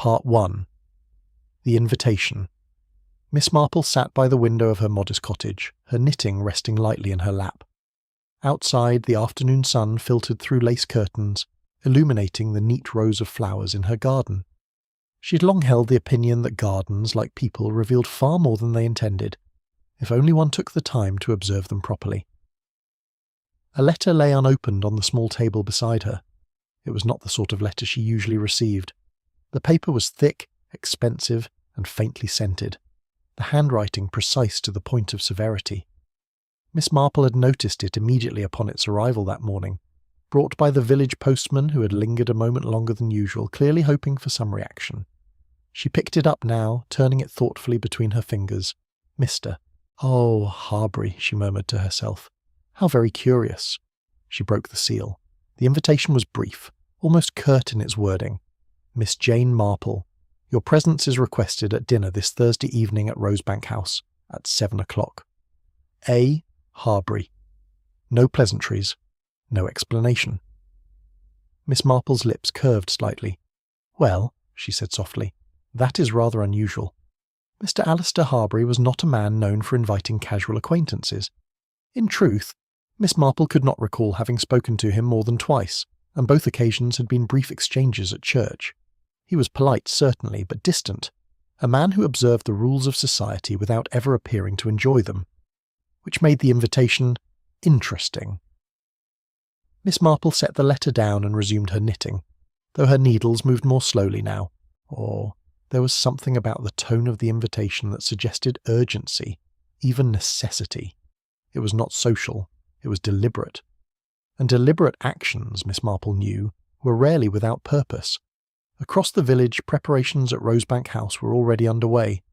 Part 1. The Invitation. Miss Marple sat by the window of her modest cottage, her knitting resting lightly in her lap. Outside, the afternoon sun filtered through lace curtains, illuminating the neat rows of flowers in her garden. She had long held the opinion that gardens, like people, revealed far more than they intended, if only one took the time to observe them properly. A letter lay unopened on the small table beside her. It was not the sort of letter she usually received. The paper was thick, expensive, and faintly scented, the handwriting precise to the point of severity. Miss Marple had noticed it immediately upon its arrival that morning, brought by the village postman who had lingered a moment longer than usual, clearly hoping for some reaction. She picked it up now, turning it thoughtfully between her fingers. Mr. Oh, Harbury, she murmured to herself. How very curious. She broke the seal. The invitation was brief, almost curt in its wording. Miss Jane Marple, your presence is requested at dinner this Thursday evening at Rosebank House at 7 o'clock. A. Harbury. No pleasantries, no explanation. Miss Marple's lips curved slightly. Well, she said softly, that is rather unusual. Mr. Alistair Harbury was not a man known for inviting casual acquaintances. In truth, Miss Marple could not recall having spoken to him more than twice, and both occasions had been brief exchanges at church. He was polite, certainly, but distant, a man who observed the rules of society without ever appearing to enjoy them, which made the invitation interesting. Miss Marple set the letter down and resumed her knitting, though her needles moved more slowly now, or there was something about the tone of the invitation that suggested urgency, even necessity. It was not social, it was deliberate. And deliberate actions, Miss Marple knew, were rarely without purpose. Across the village, preparations at Rosebank House were already underway.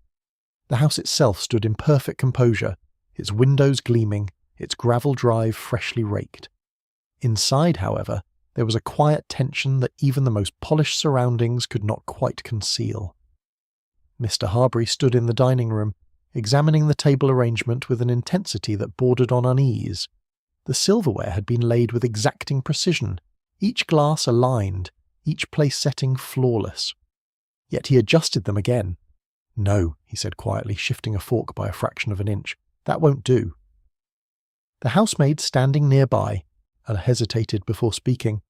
The house itself stood in perfect composure, its windows gleaming, its gravel drive freshly raked. Inside, however, there was a quiet tension that even the most polished surroundings could not quite conceal. Mr. Harbury stood in the dining room, examining the table arrangement with an intensity that bordered on unease. The silverware had been laid with exacting precision, each glass aligned, each place setting flawless. Yet he adjusted them again. No, he said quietly, shifting a fork by a fraction of an inch. That won't do. The housemaid standing nearby hesitated before speaking.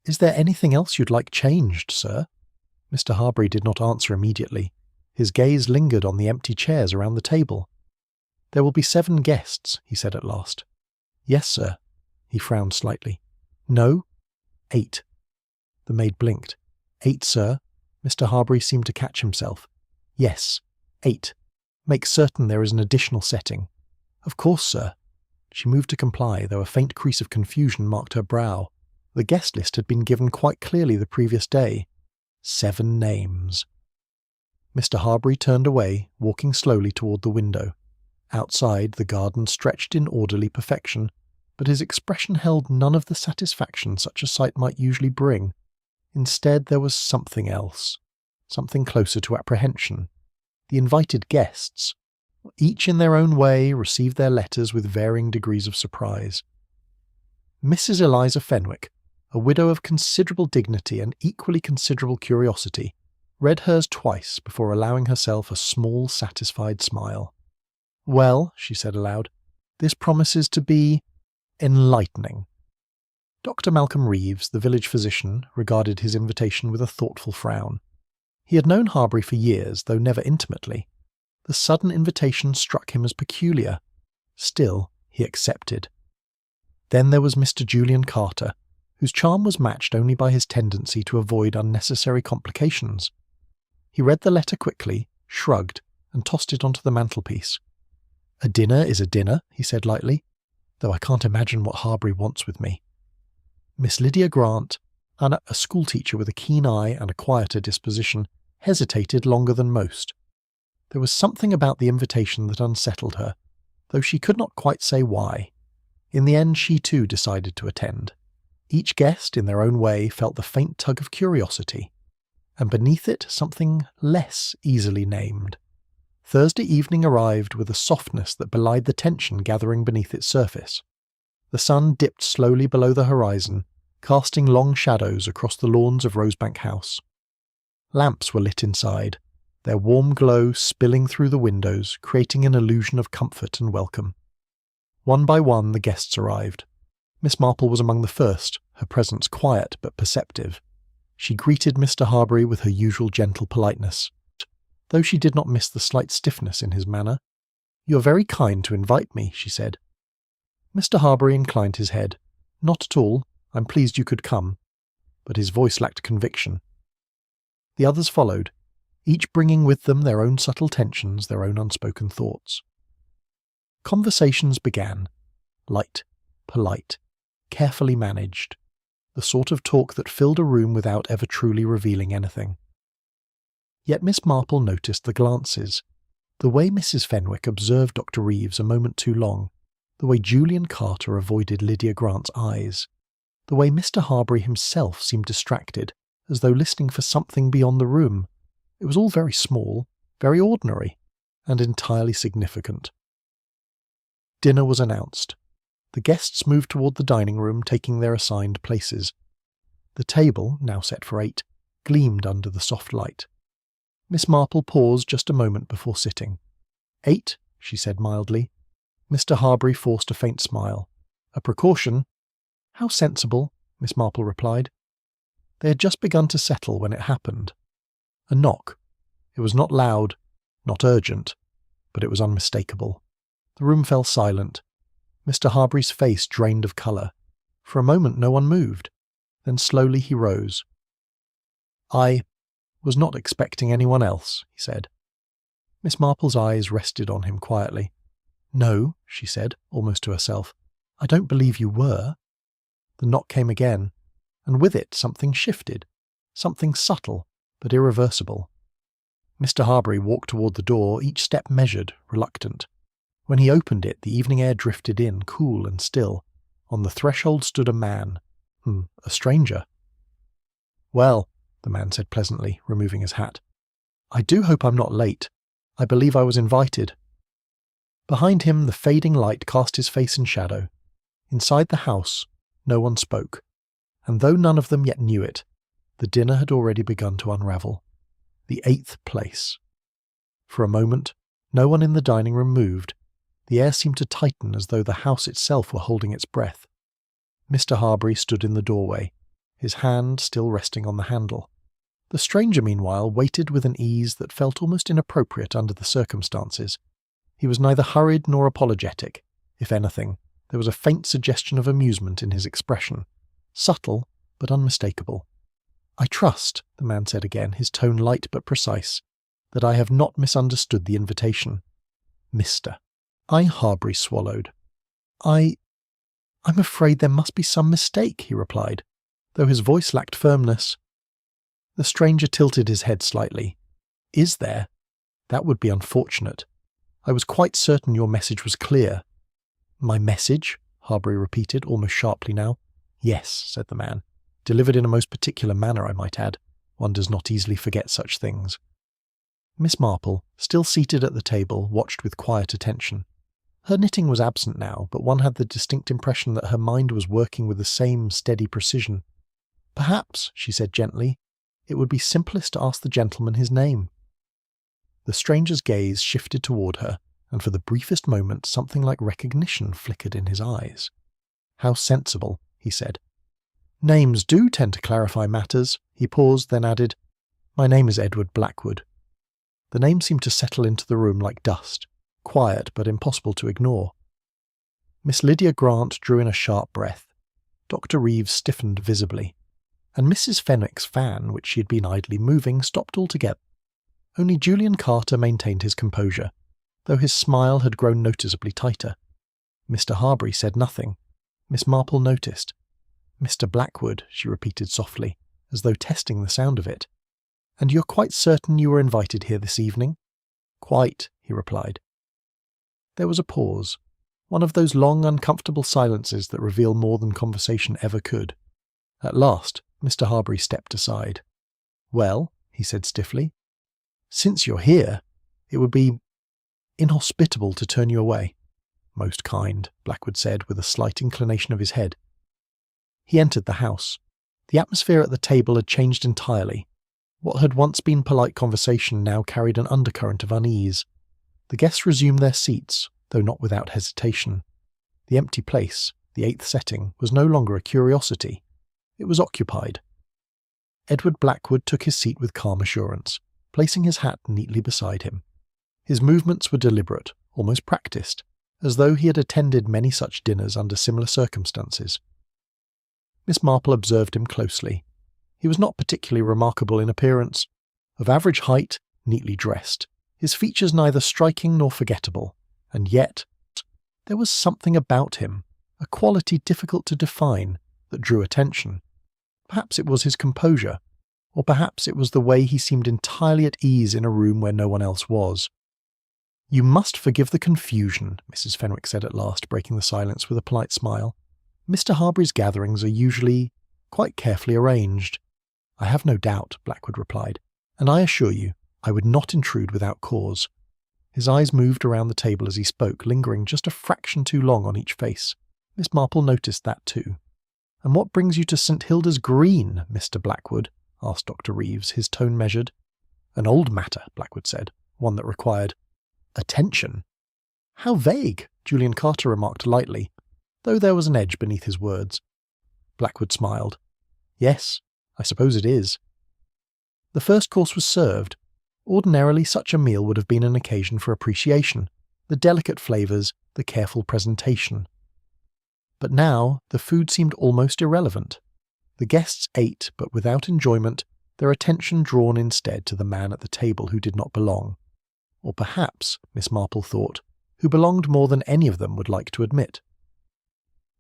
Is there anything else you'd like changed, sir? Mr. Harbury did not answer immediately. His gaze lingered on the empty chairs around the table. There will be 7 guests, he said at last. Yes, sir. He frowned slightly. No? 8. The maid blinked. 8, sir? Mr. Harbury seemed to catch himself. Yes, 8. Make certain there is an additional setting. Of course, sir. She moved to comply, though a faint crease of confusion marked her brow. The guest list had been given quite clearly the previous day. 7 names. Mr. Harbury turned away, walking slowly toward the window. Outside, the garden stretched in orderly perfection, but his expression held none of the satisfaction such a sight might usually bring. Instead, there was something else, something closer to apprehension. The invited guests, each in their own way, received their letters with varying degrees of surprise. Mrs. Eliza Fenwick, a widow of considerable dignity and equally considerable curiosity, read hers twice before allowing herself a small, satisfied smile. Well, she said aloud, this promises to be enlightening. Dr. Malcolm Reeves, the village physician, regarded his invitation with a thoughtful frown. He had known Harbury for years, though never intimately. The sudden invitation struck him as peculiar. Still, he accepted. Then there was Mr. Julian Carter, whose charm was matched only by his tendency to avoid unnecessary complications. He read the letter quickly, shrugged, and tossed it onto the mantelpiece. A dinner is a dinner, he said lightly, though I can't imagine what Harbury wants with me. Miss Lydia Grant, a schoolteacher with a keen eye and a quieter disposition, hesitated longer than most. There was something about the invitation that unsettled her, though she could not quite say why. In the end, she too decided to attend. Each guest, in their own way, felt the faint tug of curiosity, and beneath it something less easily named. Thursday evening arrived with a softness that belied the tension gathering beneath its surface. The sun dipped slowly below the horizon, casting long shadows across the lawns of Rosebank House. Lamps were lit inside, their warm glow spilling through the windows, creating an illusion of comfort and welcome. One by one the guests arrived. Miss Marple was among the first, her presence quiet but perceptive. She greeted Mr. Harbury with her usual gentle politeness, though she did not miss the slight stiffness in his manner. "You are very kind to invite me," she said. Mr. Harbury inclined his head. "Not at all. I'm pleased you could come." But his voice lacked conviction. The others followed, each bringing with them their own subtle tensions, their own unspoken thoughts. Conversations began. Light, polite, carefully managed. The sort of talk that filled a room without ever truly revealing anything. Yet Miss Marple noticed the glances, the way Mrs. Fenwick observed Dr. Reeves a moment too long, the way Julian Carter avoided Lydia Grant's eyes, the way Mr. Harbury himself seemed distracted, as though listening for something beyond the room. It was all very small, very ordinary, and entirely significant. Dinner was announced. The guests moved toward the dining room, taking their assigned places. The table, now set for 8, gleamed under the soft light. Miss Marple paused just a moment before sitting. 8, she said mildly. Mr. Harbury forced a faint smile. A precaution. How sensible, Miss Marple replied. They had just begun to settle when it happened. A knock. It was not loud, not urgent, but it was unmistakable. The room fell silent. Mr. Harbury's face drained of colour. For a moment no one moved. Then slowly he rose. "I was not expecting anyone else," he said. Miss Marple's eyes rested on him quietly. "No," she said, almost to herself. "I don't believe you were." The knock came again, and with it something shifted, something subtle but irreversible. Mr. Harbury walked toward the door, each step measured, reluctant. When he opened it, the evening air drifted in, cool and still. On the threshold stood a man. A stranger. "Well," the man said pleasantly, removing his hat. "I do hope I'm not late. I believe I was invited." Behind him, the fading light cast his face in shadow. Inside the house, no one spoke, and though none of them yet knew it, the dinner had already begun to unravel. The 8th place. For a moment, no one in the dining room moved. The air seemed to tighten as though the house itself were holding its breath. Mr. Harbury stood in the doorway, his hand still resting on the handle. The stranger, meanwhile, waited with an ease that felt almost inappropriate under the circumstances. He was neither hurried nor apologetic. If anything, there was a faint suggestion of amusement in his expression, subtle but unmistakable. "I trust," the man said again, his tone light but precise, "that I have not misunderstood the invitation. Mr. Harbury swallowed. I'm afraid there must be some mistake," he replied, though his voice lacked firmness. The stranger tilted his head slightly. "Is there? That would be unfortunate. I was quite certain your message was clear." "My message?" Harbury repeated, almost sharply now. "Yes," said the man. "Delivered in a most particular manner, I might add. One does not easily forget such things." Miss Marple, still seated at the table, watched with quiet attention. Her knitting was absent now, but one had the distinct impression that her mind was working with the same steady precision. "Perhaps," she said gently, "it would be simplest to ask the gentleman his name." The stranger's gaze shifted toward her, and for the briefest moment something like recognition flickered in his eyes. "How sensible," he said. "Names do tend to clarify matters." He paused, then added, "My name is Edward Blackwood." The name seemed to settle into the room like dust, quiet but impossible to ignore. Miss Lydia Grant drew in a sharp breath. Dr. Reeves stiffened visibly, and Mrs. Fenwick's fan, which she had been idly moving, stopped altogether. Only Julian Carter maintained his composure, though his smile had grown noticeably tighter. Mr. Harbury said nothing. Miss Marple noticed. "Mr. Blackwood," she repeated softly, as though testing the sound of it. "And you're quite certain you were invited here this evening?" "Quite," he replied. There was a pause, one of those long, uncomfortable silences that reveal more than conversation ever could. At last, Mr. Harbury stepped aside. "Well," he said stiffly, "since you're here, it would be inhospitable to turn you away." "Most kind," Blackwood said, with a slight inclination of his head. He entered the house. The atmosphere at the table had changed entirely. What had once been polite conversation now carried an undercurrent of unease. The guests resumed their seats, though not without hesitation. The empty place, the 8th setting, was no longer a curiosity. It was occupied. Edward Blackwood took his seat with calm assurance, placing his hat neatly beside him. His movements were deliberate, almost practiced, as though he had attended many such dinners under similar circumstances. Miss Marple observed him closely. He was not particularly remarkable in appearance. Of average height, neatly dressed, his features neither striking nor forgettable, and yet there was something about him, a quality difficult to define, that drew attention. Perhaps it was his composure, or perhaps it was the way he seemed entirely at ease in a room where no one else was. "You must forgive the confusion," Mrs. Fenwick said at last, breaking the silence with a polite smile. "Mr. Harbury's gatherings are usually quite carefully arranged." "I have no doubt," Blackwood replied, "and I assure you I would not intrude without cause." His eyes moved around the table as he spoke, lingering just a fraction too long on each face. Miss Marple noticed that too. "And what brings you to St. Hilda's Green, Mr. Blackwood?" asked Dr. Reeves, his tone measured. "An old matter," Blackwood said, "one that required attention." "How vague," Julian Carter remarked lightly, though there was an edge beneath his words. Blackwood smiled. "Yes, I suppose it is." The first course was served. Ordinarily such a meal would have been an occasion for appreciation, the delicate flavours, the careful presentation. But now the food seemed almost irrelevant. The guests ate, but without enjoyment, their attention drawn instead to the man at the table who did not belong. Or perhaps, Miss Marple thought, who belonged more than any of them would like to admit.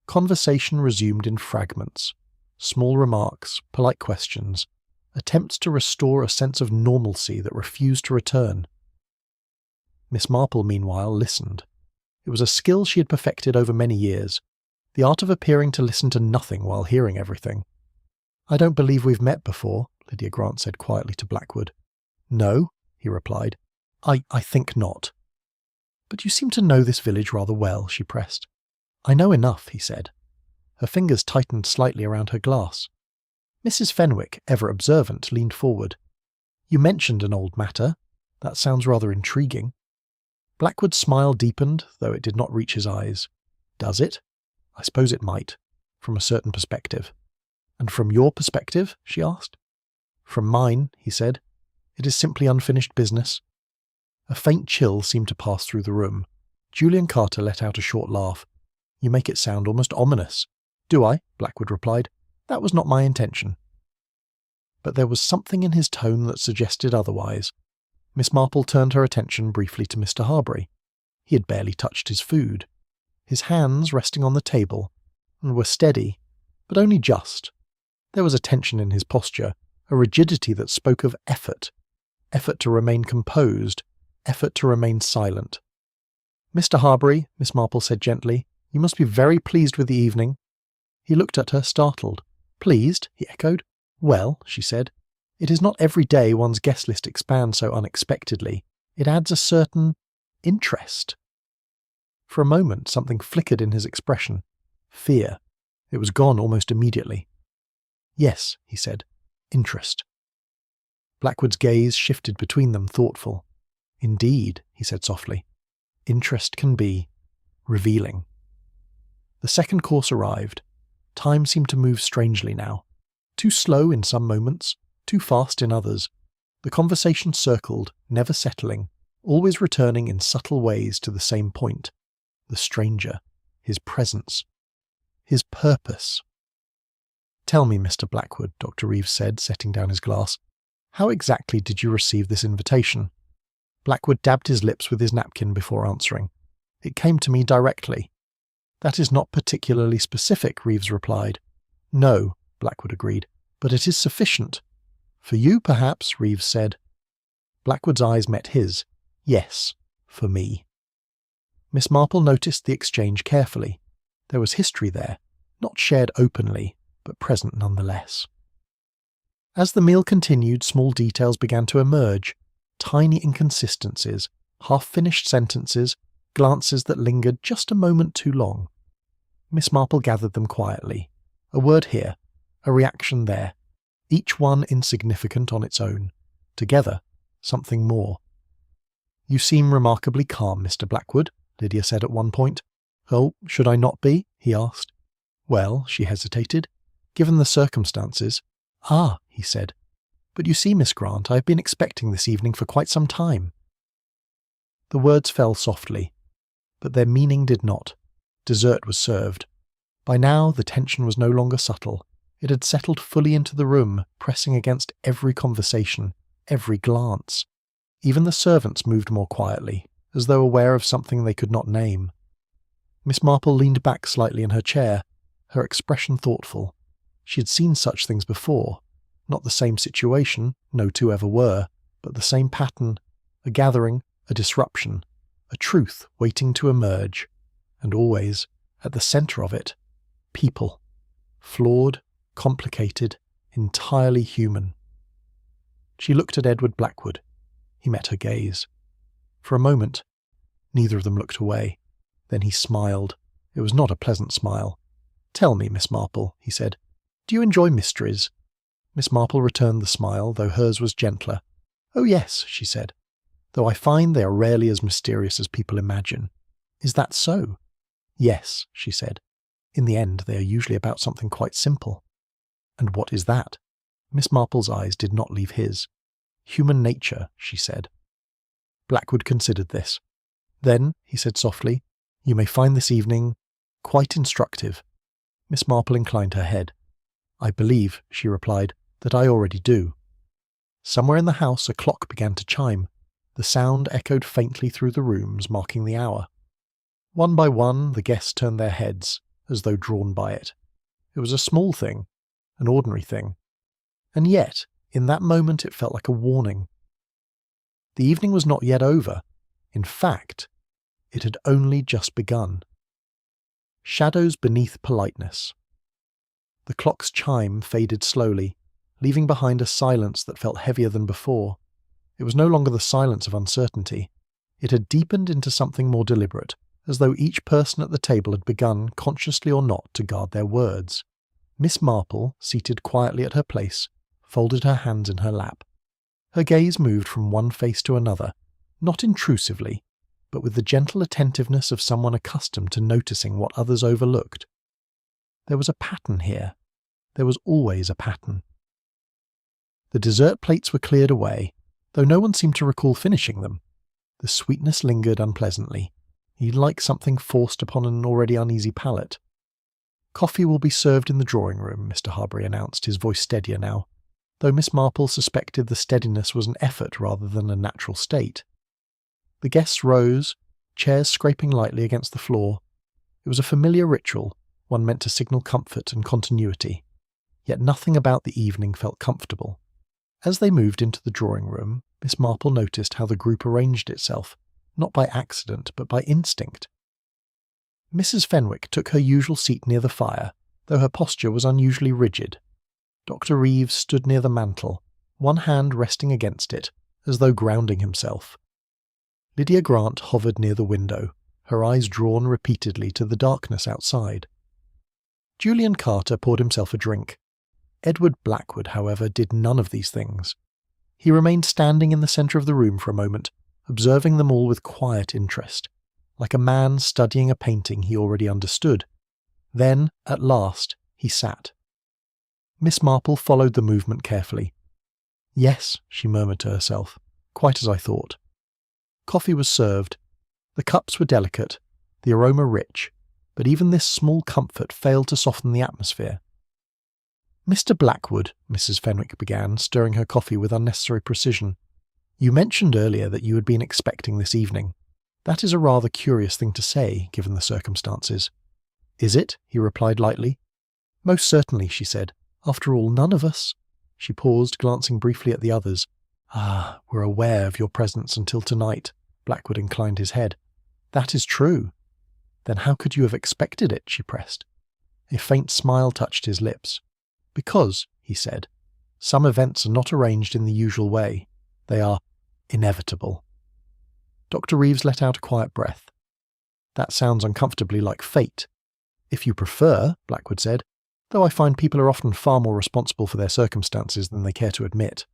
Conversation resumed in fragments. Small remarks, polite questions, attempts to restore a sense of normalcy that refused to return. Miss Marple, meanwhile, listened. It was a skill she had perfected over many years, the art of appearing to listen to nothing while hearing everything. "I don't believe we've met before," Lydia Grant said quietly to Blackwood. "No," he replied. I think not." "But you seem to know this village rather well," she pressed. "I know enough," he said. Her fingers tightened slightly around her glass. Mrs. Fenwick, ever observant, leaned forward. "You mentioned an old matter. That sounds rather intriguing." Blackwood's smile deepened, though it did not reach his eyes. "Does it? I suppose it might, from a certain perspective." "And from your perspective?" she asked. "From mine," he said. "It is simply unfinished business." A faint chill seemed to pass through the room. Julian Carter let out a short laugh. "You make it sound almost ominous." "Do I?" Blackwood replied. "That was not my intention." But there was something in his tone that suggested otherwise. Miss Marple turned her attention briefly to Mr. Harbury. He had barely touched his food. His hands resting on the table, and were steady, but only just. There was a tension in his posture, a rigidity that spoke of effort to remain composed, effort to remain silent. "Mr. Harbury," Miss Marple said gently, "you must be very pleased with the evening." He looked at her, startled. "Pleased?" he echoed. "Well," she said, "it is not every day one's guest list expands so unexpectedly. It adds a certain interest." For a moment something flickered in his expression. Fear. It was gone almost immediately. "Yes," he said, "interest." Blackwood's gaze shifted between them, thoughtful. "Indeed," he said softly, "interest can be revealing." The second course arrived. Time seemed to move strangely now. Too slow in some moments, too fast in others. The conversation circled, never settling, always returning in subtle ways to the same point. The stranger, his presence, his purpose. "Tell me, Mr. Blackwood," Dr. Reeves said, setting down his glass, "how exactly did you receive this invitation?" Blackwood dabbed his lips with his napkin before answering. "It came to me directly." "That is not particularly specific," Reeves replied. "No," Blackwood agreed, "but it is sufficient." "For you, perhaps," Reeves said. Blackwood's eyes met his. "Yes, for me." Miss Marple noticed the exchange carefully. There was history there, not shared openly, but present nonetheless. As the meal continued, small details began to emerge, tiny inconsistencies, half-finished sentences, glances that lingered just a moment too long. Miss Marple gathered them quietly. A word here, a reaction there, each one insignificant on its own, Together, something more. "You seem remarkably calm, Mr. Blackwood," Lydia said at one point. "Oh, should I not be?" he asked. "Well," she hesitated, "given the circumstances—" "Ah," he said. "But you see, Miss Grant, I have been expecting this evening for quite some time." The words fell softly, but their meaning did not. Dessert was served. By now the tension was no longer subtle. It had settled fully into the room, pressing against every conversation, every glance. Even the servants moved more quietly, as though aware of something they could not name. Miss Marple leaned back slightly in her chair, her expression thoughtful. She had seen such things before. Not the same situation, no two ever were, but the same pattern, a gathering, a disruption, a truth waiting to emerge, and always, at the centre of it, people. Flawed, complicated, entirely human. She looked at Edward Blackwood. He met her gaze. For a moment, neither of them looked away. Then he smiled. It was not a pleasant smile. "Tell me, Miss Marple," he said, "do you enjoy mysteries?" Miss Marple returned the smile, though hers was gentler. "Oh yes," she said, "though I find they are rarely as mysterious as people imagine." "Is that so?" "Yes," she said. "In the end, they are usually about something quite simple." "And what is that?" Miss Marple's eyes did not leave his. "Human nature," she said. Blackwood considered this. "Then," he said softly, "you may find this evening quite instructive." Miss Marple inclined her head. "I believe," she replied, "that I already do." Somewhere in the house a clock began to chime. The sound echoed faintly through the rooms, marking the hour. One by one the guests turned their heads, as though drawn by it. It was a small thing, an ordinary thing. And yet, in that moment it felt like a warning. The evening was not yet over. In fact, it had only just begun. Shadows beneath politeness. The clock's chime faded slowly, leaving behind a silence that felt heavier than before. It was no longer the silence of uncertainty. It had deepened into something more deliberate, as though each person at the table had begun, consciously or not, to guard their words. Miss Marple, seated quietly at her place, folded her hands in her lap. Her gaze moved from one face to another, not intrusively, but with the gentle attentiveness of someone accustomed to noticing what others overlooked. There was a pattern here. There was always a pattern. The dessert plates were cleared away, though no one seemed to recall finishing them. The sweetness lingered unpleasantly, like something forced upon an already uneasy palate. "Coffee will be served in the drawing-room," Mr. Harbury announced, his voice steadier now, though Miss Marple suspected the steadiness was an effort rather than a natural state. The guests rose, chairs scraping lightly against the floor. It was a familiar ritual, one meant to signal comfort and continuity. Yet nothing about the evening felt comfortable. As they moved into the drawing-room, Miss Marple noticed how the group arranged itself, not by accident, but by instinct. Mrs. Fenwick took her usual seat near the fire, though her posture was unusually rigid. Dr. Reeves stood near the mantel, one hand resting against it, as though grounding himself. Lydia Grant hovered near the window, her eyes drawn repeatedly to the darkness outside. Julian Carter poured himself a drink. Edward Blackwood, however, did none of these things. He remained standing in the centre of the room for a moment, observing them all with quiet interest, like a man studying a painting he already understood. Then, at last, he sat. Miss Marple followed the movement carefully. "Yes," she murmured to herself, "quite as I thought." Coffee was served. The cups were delicate, the aroma rich, but even this small comfort failed to soften the atmosphere. "Mr. Blackwood," Mrs. Fenwick began, stirring her coffee with unnecessary precision, "you mentioned earlier that you had been expecting this evening. That is a rather curious thing to say, given the circumstances." "Is it?" he replied lightly. "Most certainly," she said. "After all, none of us—" She paused, glancing briefly at the others. "Were aware of your presence until tonight," Blackwood inclined his head. "That is true." "Then how could you have expected it?" she pressed. A faint smile touched his lips. "Because," he said, "some events are not arranged in the usual way. They are inevitable." Dr. Reeves let out a quiet breath. "That sounds uncomfortably like fate." "If you prefer," Blackwood said, "though I find people are often far more responsible for their circumstances than they care to admit."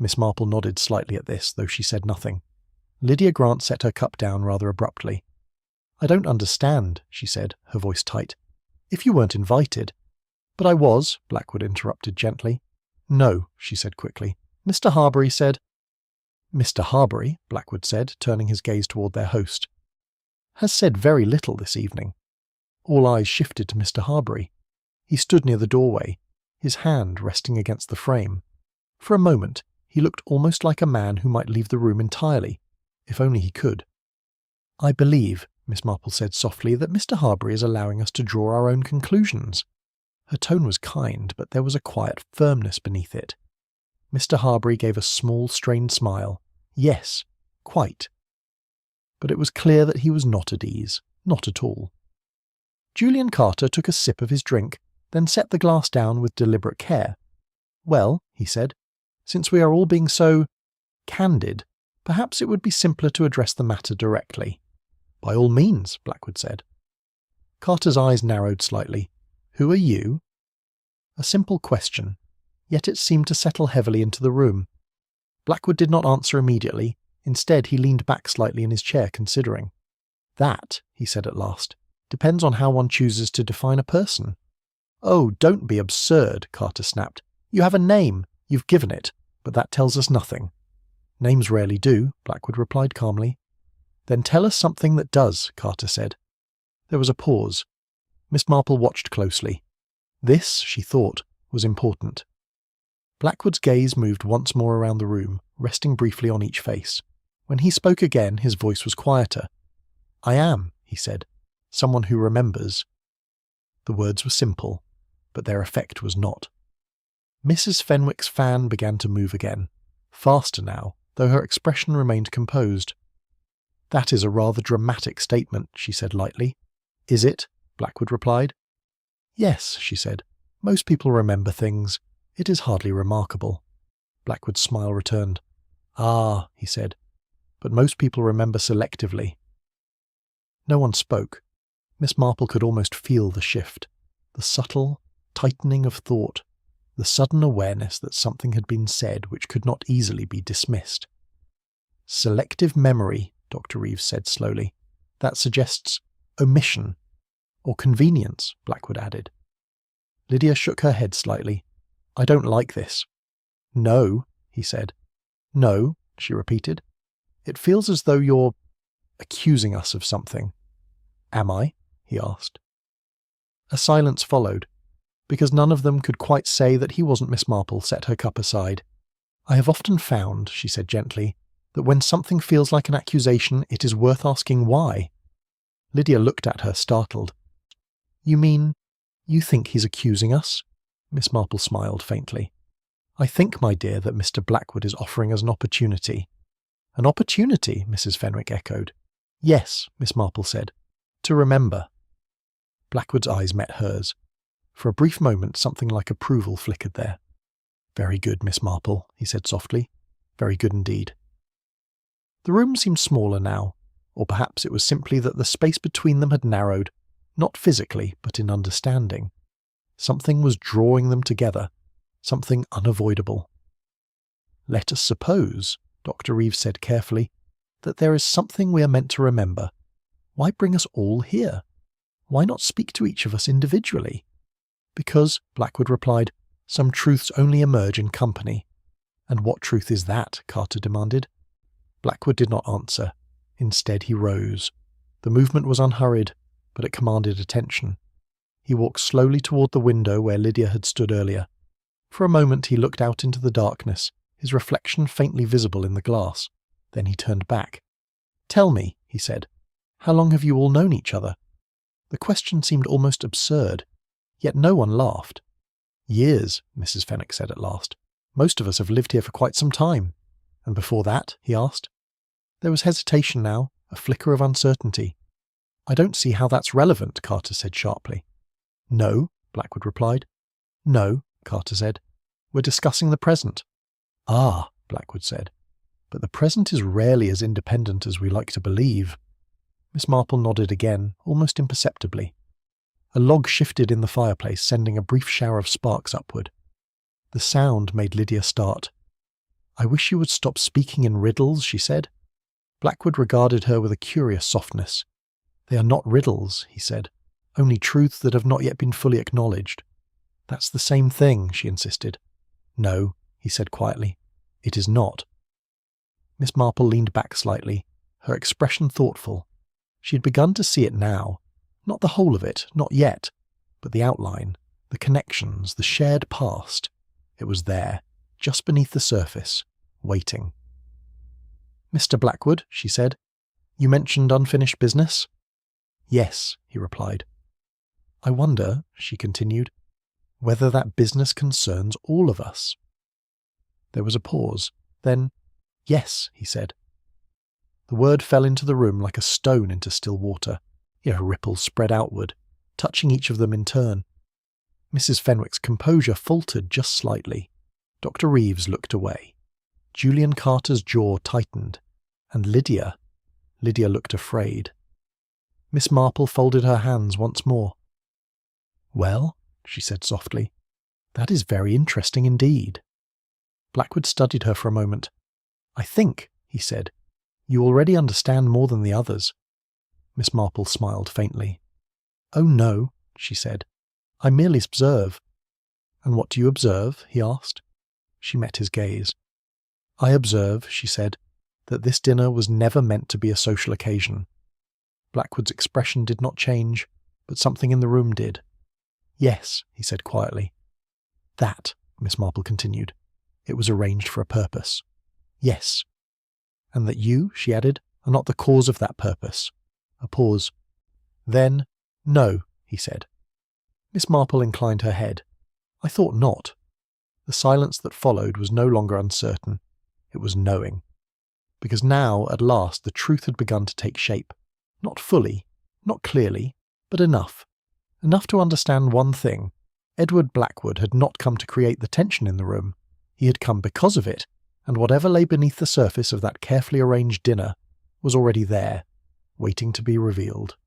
Miss Marple nodded slightly at this, though she said nothing. Lydia Grant set her cup down rather abruptly. "I don't understand," she said, her voice tight. "If you weren't invited—" "But I was," Blackwood interrupted gently. "No," she said quickly. "Mr. Harbury said—" "Mr. Harbury," Blackwood said, turning his gaze toward their host, "has said very little this evening." All eyes shifted to Mr. Harbury. He stood near the doorway, his hand resting against the frame. For a moment, he looked almost like a man who might leave the room entirely, if only he could. "I believe," Miss Marple said softly, "that Mr. Harbury is allowing us to draw our own conclusions." Her tone was kind, but there was a quiet firmness beneath it. Mr. Harbury gave a small, strained smile. Yes, quite. But it was clear that he was not at ease, not at all. Julian Carter took a sip of his drink, then set the glass down with deliberate care. "Well," he said, "since we are all being so candid, perhaps it would be simpler to address the matter directly." "By all means," Blackwood said. Carter's eyes narrowed slightly. "Who are you?" A simple question, yet it seemed to settle heavily into the room. Blackwood did not answer immediately. Instead, he leaned back slightly in his chair, considering. "That," he said at last, "depends on how one chooses to define a person." "Oh, don't be absurd," Carter snapped. "You have a name. You've given it, but that tells us nothing." "Names rarely do," Blackwood replied calmly. "Then tell us something that does," Carter said. There was a pause. Miss Marple watched closely. This, she thought, was important. Blackwood's gaze moved once more around the room, resting briefly on each face. When he spoke again, his voice was quieter. "I am," he said, "someone who remembers." The words were simple, but their effect was not. Mrs. Fenwick's fan began to move again, faster now, though her expression remained composed. "That is a rather dramatic statement," she said lightly. "Is it?" Blackwood replied. "Yes," she said. "Most people remember things. It is hardly remarkable." Blackwood's smile returned. "Ah," he said, "but most people remember selectively." No one spoke. Miss Marple could almost feel the shift, the subtle tightening of thought, the sudden awareness that something had been said which could not easily be dismissed. "Selective memory," Dr. Reeves said slowly. "That suggests omission, or convenience," Blackwood added. Lydia shook her head slightly. "I don't like this." "No," he said. "No," she repeated. "It feels as though you're accusing us of something." "Am I?" he asked. A silence followed. Because none of them could quite say that he wasn't, Miss Marple set her cup aside. "I have often found," she said gently, "that when something feels like an accusation, it is worth asking why." Lydia looked at her, startled. "You mean, you think he's accusing us?" Miss Marple smiled faintly. "I think, my dear, that Mr. Blackwood is offering us an opportunity." "An opportunity?" Mrs. Fenwick echoed. "Yes," Miss Marple said. "To remember." Blackwood's eyes met hers. For a brief moment, something like approval flickered there. "Very good, Miss Marple," he said softly. "Very good indeed." The room seemed smaller now, or perhaps it was simply that the space between them had narrowed, not physically, but in understanding. Something was drawing them together, something unavoidable. "Let us suppose," Dr. Reeves said carefully, "that there is something we are meant to remember. Why bring us all here? Why not speak to each of us individually?" "Because," Blackwood replied, "some truths only emerge in company." "And what truth is that?" Carter demanded. Blackwood did not answer. Instead, he rose. The movement was unhurried, but it commanded attention. He walked slowly toward the window where Lydia had stood earlier. For a moment he looked out into the darkness, his reflection faintly visible in the glass. Then he turned back. "Tell me," he said, "how long have you all known each other?" The question seemed almost absurd, yet no one laughed. "Years," Mrs. Fenwick said at last. "Most of us have lived here for quite some time." "And before that?" he asked. There was hesitation now, a flicker of uncertainty. "I don't see how that's relevant," Carter said sharply. "No," Blackwood replied. "No," Carter said. "We're discussing the present." "Ah," Blackwood said. "But the present is rarely as independent as we like to believe." Miss Marple nodded again, almost imperceptibly. A log shifted in the fireplace, sending a brief shower of sparks upward. The sound made Lydia start. "I wish you would stop speaking in riddles," she said. Blackwood regarded her with a curious softness. "They are not riddles," he said, "only truths that have not yet been fully acknowledged." "That's the same thing," she insisted. "No," he said quietly, "it is not." Miss Marple leaned back slightly, her expression thoughtful. She had begun to see it now. Not the whole of it, not yet, but the outline, the connections, the shared past. It was there, just beneath the surface, waiting. "Mr. Blackwood," she said, "you mentioned unfinished business?" "Yes," he replied. "I wonder," she continued, "whether that business concerns all of us." There was a pause. Then, "Yes," he said. The word fell into the room like a stone into still water. A ripple spread outward, touching each of them in turn. Mrs. Fenwick's composure faltered just slightly. Dr. Reeves looked away. Julian Carter's jaw tightened. And Lydia looked afraid. Miss Marple folded her hands once more. "Well," she said softly, "that is very interesting indeed." Blackwood studied her for a moment. "I think," he said, "you already understand more than the others." Miss Marple smiled faintly. "Oh no," she said, "I merely observe." "And what do you observe?" he asked. She met his gaze. "I observe," she said, "that this dinner was never meant to be a social occasion." Blackwood's expression did not change, but something in the room did. "Yes," he said quietly. "That," Miss Marple continued. "It was arranged for a purpose." "Yes." "And that you," she added, "are not the cause of that purpose." A pause. "Then, no," he said. Miss Marple inclined her head. "I thought not." The silence that followed was no longer uncertain. It was knowing. Because now, at last, the truth had begun to take shape. Not fully, not clearly, but enough. Enough to understand one thing. Edward Blackwood had not come to create the tension in the room. He had come because of it, and whatever lay beneath the surface of that carefully arranged dinner was already there, waiting to be revealed.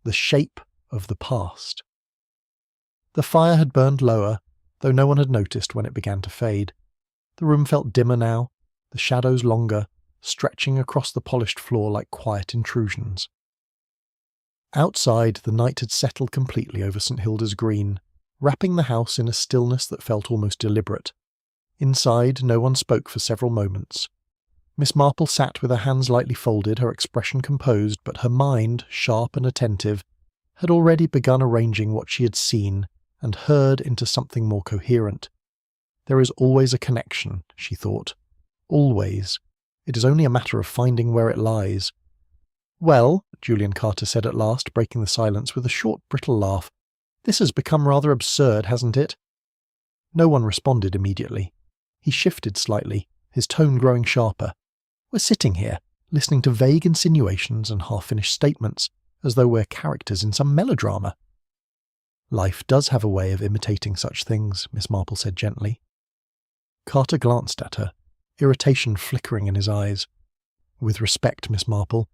The shape of the past. The fire had burned lower, though no one had noticed when it began to fade. The room felt dimmer now, the shadows longer, stretching across the polished floor like quiet intrusions. Outside, the night had settled completely over St. Hilda's Green, wrapping the house in a stillness that felt almost deliberate. Inside, no one spoke for several moments. Miss Marple sat with her hands lightly folded, her expression composed, but her mind, sharp and attentive, had already begun arranging what she had seen and heard into something more coherent. There is always a connection, she thought. Always. It is only a matter of finding where it lies. "Well," Julian Carter said at last, breaking the silence with a short, brittle laugh, "this has become rather absurd, hasn't it?" No one responded immediately. He shifted slightly, his tone growing sharper. "We're sitting here, listening to vague insinuations and half-finished statements, as though we're characters in some melodrama." "Life does have a way of imitating such things," Miss Marple said gently. Carter glanced at her, irritation flickering in his eyes. "With respect, Miss Marple,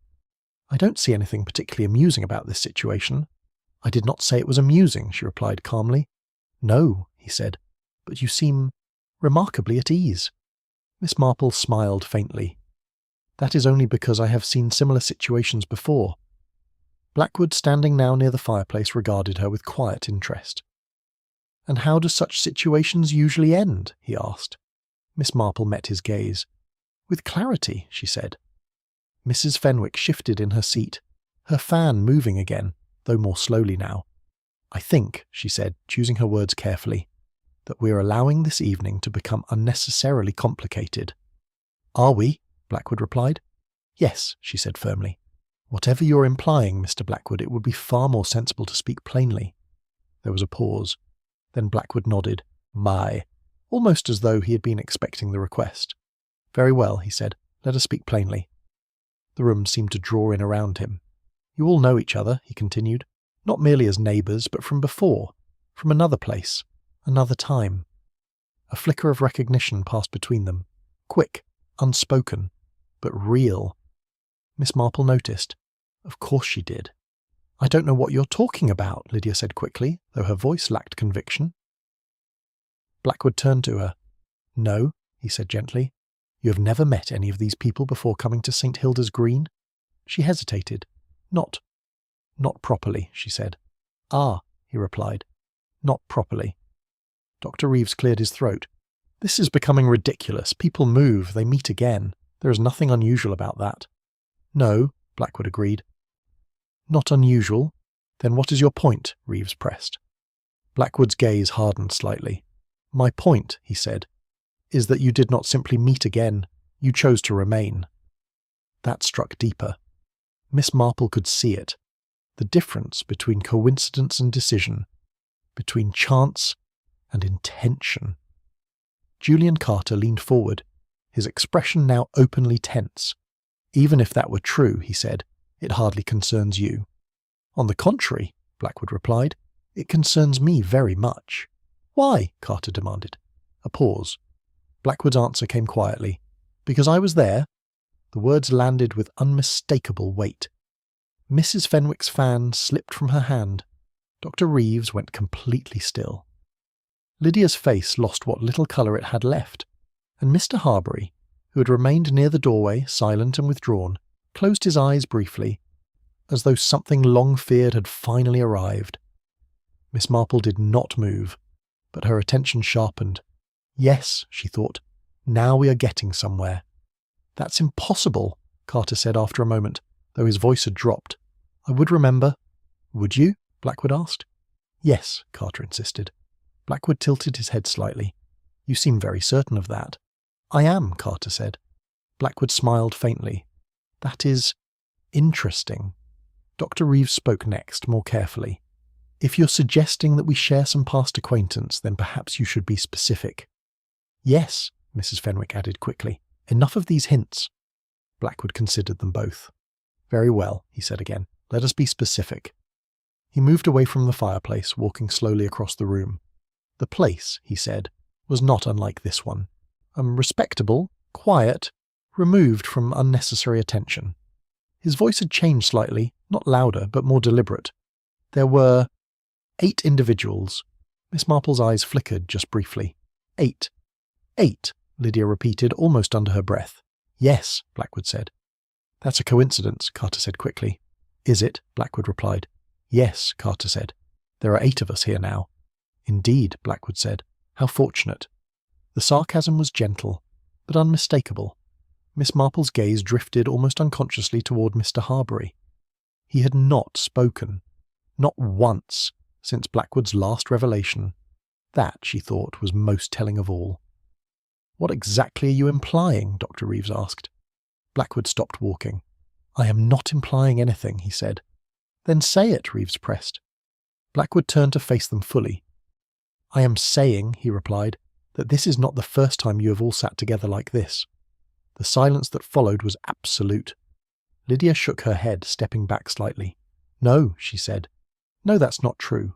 I don't see anything particularly amusing about this situation." "I did not say it was amusing," she replied calmly. "No," he said, "but you seem remarkably at ease." Miss Marple smiled faintly. "That is only because I have seen similar situations before." Blackwood, standing now near the fireplace, regarded her with quiet interest. "And how do such situations usually end?" he asked. Miss Marple met his gaze. "With clarity," she said. Mrs. Fenwick shifted in her seat, her fan moving again, though more slowly now. "I think," she said, choosing her words carefully, "that we're allowing this evening to become unnecessarily complicated." "Are we?" Blackwood replied. "Yes," she said firmly. "Whatever you're implying, Mr. Blackwood, it would be far more sensible to speak plainly." There was a pause. Then Blackwood nodded. "My," almost as though he had been expecting the request. "Very well," he said. "Let us speak plainly." The room seemed to draw in around him. "You all know each other," he continued, "not merely as neighbours, but from before, from another place, another time." A flicker of recognition passed between them. Quick, unspoken, but real. Miss Marple noticed. Of course she did. "I don't know what you're talking about," Lydia said quickly, though her voice lacked conviction. Blackwood turned to her. "No, he said gently. You have never met any of these people before coming to St. Hilda's Green? She hesitated. Not properly, she said. Ah, he replied. Not properly. Dr. Reeves cleared his throat. This is becoming ridiculous. People move, they meet again. There is nothing unusual about that. No, Blackwood agreed. Not unusual? Then what is your point? Reeves pressed. Blackwood's gaze hardened slightly. My point, he said, is that you did not simply meet again. You chose to remain. That struck deeper. Miss Marple could see it. The difference between coincidence and decision, between chance and intention. Julian Carter leaned forward, his expression now openly tense. Even if that were true, he said, it hardly concerns you. On the contrary, Blackwood replied, it concerns me very much. Why? Carter demanded. A pause. Blackwood's answer came quietly. Because I was there. The words landed with unmistakable weight. Mrs. Fenwick's fan slipped from her hand. Dr. Reeves went completely still. Lydia's face lost what little colour it had left, and Mr. Harbury, who had remained near the doorway, silent and withdrawn, closed his eyes briefly, as though something long feared had finally arrived. Miss Marple did not move, but her attention sharpened. Yes, she thought, now we are getting somewhere. That's impossible, Carter said after a moment, though his voice had dropped. I would remember. Would you? Blackwood asked. Yes, Carter insisted. Blackwood tilted his head slightly. You seem very certain of that. I am, Carter said. Blackwood smiled faintly. That is interesting. Dr. Reeves spoke next, more carefully. If you're suggesting that we share some past acquaintance, then perhaps you should be specific. Yes, Mrs. Fenwick added quickly. Enough of these hints. Blackwood considered them both. Very well, he said again. Let us be specific. He moved away from the fireplace, walking slowly across the room. The place, he said, was not unlike this one. Respectable, quiet, removed from unnecessary attention. His voice had changed slightly, not louder, but more deliberate. There were 8 individuals. Miss Marple's eyes flickered just briefly. 8. 8, Lydia repeated, almost under her breath. Yes, Blackwood said. That's a coincidence, Carter said quickly. Is it? Blackwood replied. Yes, Carter said. There are 8 of us here now. Indeed, Blackwood said. How fortunate. The sarcasm was gentle, but unmistakable. Miss Marple's gaze drifted almost unconsciously toward Mr. Harbury. He had not spoken. Not once, since Blackwood's last revelation. That, she thought, was most telling of all. What exactly are you implying? Dr. Reeves asked. Blackwood stopped walking. I am not implying anything, he said. Then say it, Reeves pressed. Blackwood turned to face them fully. I am saying, he replied, that this is not the first time you have all sat together like this. The silence that followed was absolute. Lydia shook her head, stepping back slightly. No, she said. No, that's not true.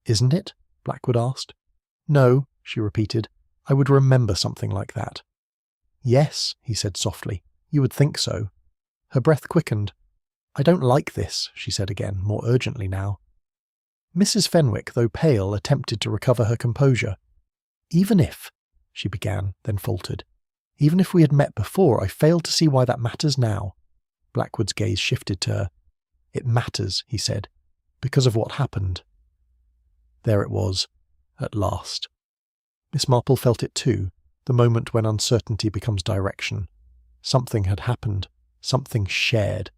Isn't it? Blackwood asked. No, she repeated. I would remember something like that. Yes, he said softly. You would think so. Her breath quickened. I don't like this, she said again, more urgently now. Mrs. Fenwick, though pale, attempted to recover her composure. Even if, she began, then faltered. Even if we had met before, I fail to see why that matters now. Blackwood's gaze shifted to her. It matters, he said, because of what happened. There it was, at last. Miss Marple felt it too, the moment when uncertainty becomes direction. Something had happened, something shared,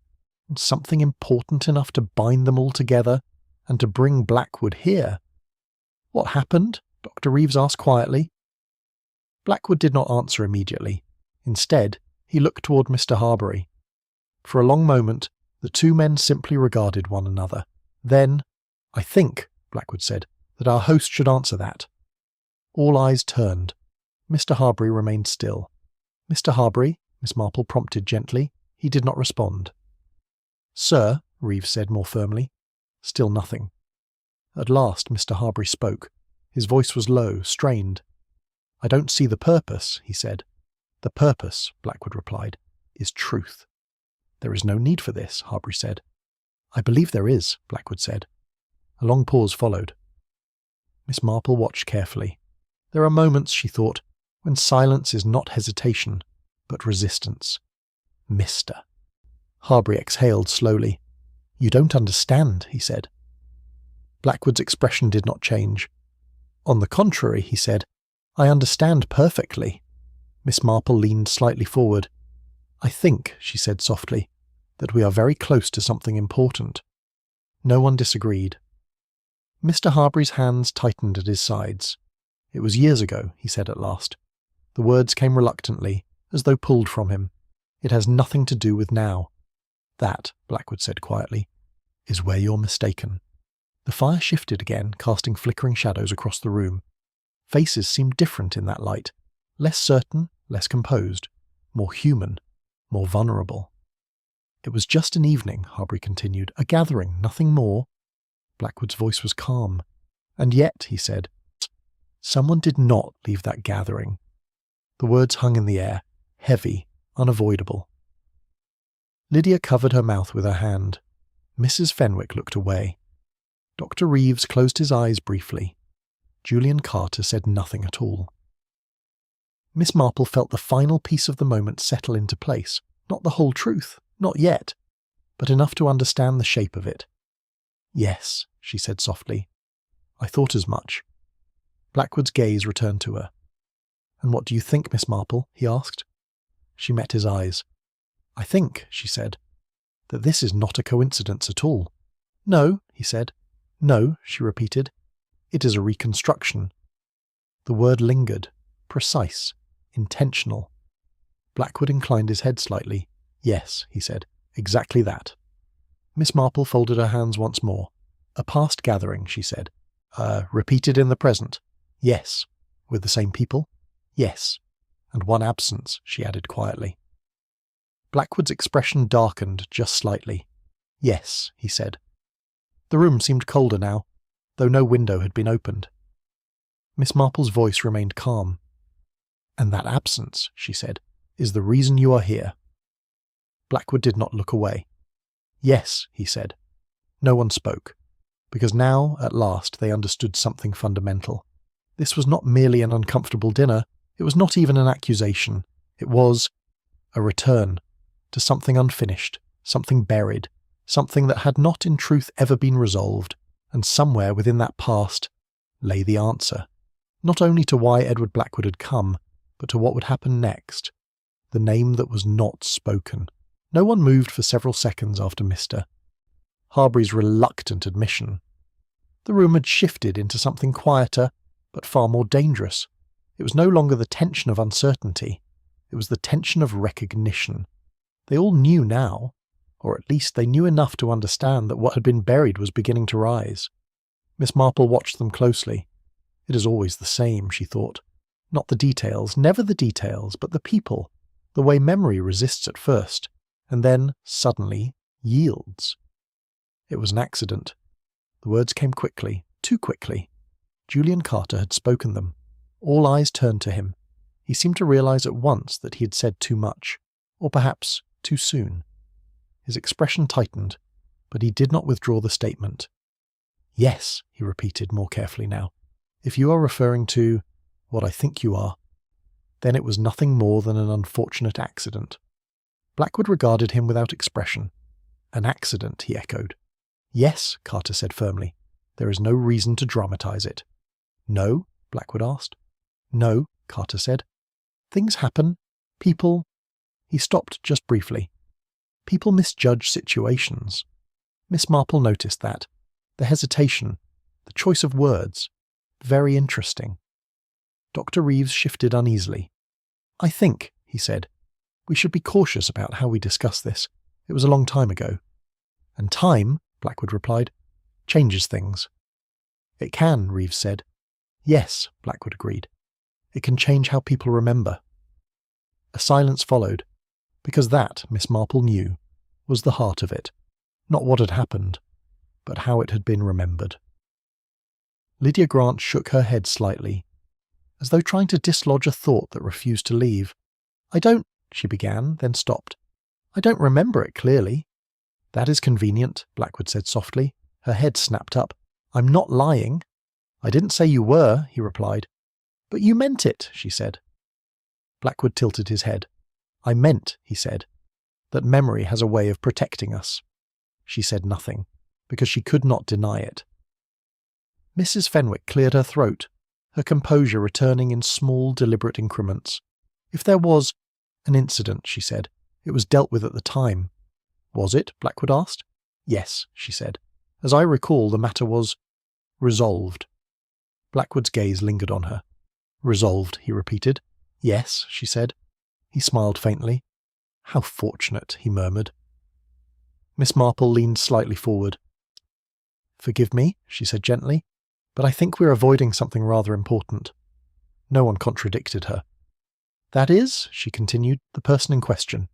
and something important enough to bind them all together and to bring Blackwood here. What happened? Dr. Reeves asked quietly. Blackwood did not answer immediately. Instead, he looked toward Mr. Harbury. For a long moment, the two men simply regarded one another. Then, I think, Blackwood said, that our host should answer that. All eyes turned. Mr. Harbury remained still. Mr. Harbury, Miss Marple prompted gently. He did not respond. Sir, Reeves said more firmly. Still nothing. At last Mr. Harbury spoke. His voice was low, strained. I don't see the purpose, he said. The purpose, Blackwood replied, is truth. There is no need for this, Harbury said. I believe there is, Blackwood said. A long pause followed. Miss Marple watched carefully. There are moments, she thought, When silence is not hesitation, but resistance. Mr. Harbury exhaled slowly. You don't understand, he said. Blackwood's expression did not change. On the contrary, he said, I understand perfectly. Miss Marple leaned slightly forward. I think, she said softly, that we are very close to something important. No one disagreed. Mr. Harbury's hands tightened at his sides. It was years ago, he said at last. The words came reluctantly, as though pulled from him. It has nothing to do with now. That, Blackwood said quietly, is where you're mistaken. The fire shifted again, casting flickering shadows across the room. Faces seemed different in that light, less certain, less composed, more human, more vulnerable. It was just an evening, Harbury continued, a gathering, nothing more. Blackwood's voice was calm. And yet, he said, someone did not leave that gathering. The words hung in the air, heavy, unavoidable. Lydia covered her mouth with her hand. Mrs. Fenwick looked away. Dr. Reeves closed his eyes briefly. Julian Carter said nothing at all. Miss Marple felt the final piece of the moment settle into place. Not the whole truth, not yet, but enough to understand the shape of it. Yes, she said softly. I thought as much. Blackwood's gaze returned to her. And what do you think, Miss Marple? He asked. She met his eyes. I think, she said, that this is not a coincidence at all. No, he said. No, she repeated. It is a reconstruction. The word lingered. Precise. Intentional. Blackwood inclined his head slightly. Yes, he said. Exactly that. Miss Marple folded her hands once more. A past gathering, she said. Repeated in the present. Yes. With the same people? Yes. And one absence, she added quietly. Blackwood's expression darkened just slightly. Yes, he said. The room seemed colder now, though no window had been opened. Miss Marple's voice remained calm. And that absence, she said, is the reason you are here. Blackwood did not look away. Yes, he said. No one spoke, because now, at last, they understood something fundamental. This was not merely an uncomfortable dinner, it was not even an accusation. It was a return to something unfinished, something buried, something that had not in truth ever been resolved, and somewhere within that past lay the answer, not only to why Edward Blackwood had come, but to what would happen next, the name that was not spoken. No one moved for several seconds after Mr. Harbury's reluctant admission. The room had shifted into something quieter, but far more dangerous. It was no longer the tension of uncertainty, it was the tension of recognition. They all knew now, or at least they knew enough to understand that what had been buried was beginning to rise. Miss Marple watched them closely. It is always the same, she thought. Not the details, never the details, but the people, the way memory resists at first, and then, suddenly, yields. It was an accident. The words came quickly, too quickly. Julian Carter had spoken them. All eyes turned to him. He seemed to realize at once that he had said too much, or perhaps too soon. His expression tightened, but he did not withdraw the statement. Yes, he repeated more carefully now. If you are referring to what I think you are, then it was nothing more than an unfortunate accident. Blackwood regarded him without expression. An accident, he echoed. Yes, Carter said firmly. There is no reason to dramatize it. No? Blackwood asked. No, Carter said. Things happen. People... He stopped just briefly. People misjudge situations. Miss Marple noticed that. The hesitation, the choice of words. Very interesting. Dr. Reeves shifted uneasily. I think, he said, we should be cautious about how we discuss this. It was a long time ago. And time, Blackwood replied, changes things. It can, Reeves said. Yes, Blackwood agreed. It can change how people remember. A silence followed, because that, Miss Marple knew, was the heart of it. Not what had happened, but how it had been remembered. Lydia Grant shook her head slightly, as though trying to dislodge a thought that refused to leave. I don't, she began, then stopped. I don't remember it clearly. That is convenient, Blackwood said softly. Her head snapped up. I'm not lying. I didn't say you were, he replied. But you meant it, she said. Blackwood tilted his head. "I meant," he said, "that memory has a way of protecting us." She said nothing, because she could not deny it. Mrs. Fenwick cleared her throat, her composure returning in small, deliberate increments. "If there was an incident," she said, "it was dealt with at the time." "Was it?" Blackwood asked. "Yes," she said. "As I recall, the matter was resolved." Blackwood's gaze lingered on her. "Resolved," he repeated. "Yes," she said. He smiled faintly. "How fortunate," he murmured. Miss Marple leaned slightly forward. "Forgive me," she said gently, "but I think we're avoiding something rather important." No one contradicted her. "That is," she continued, "the person in question."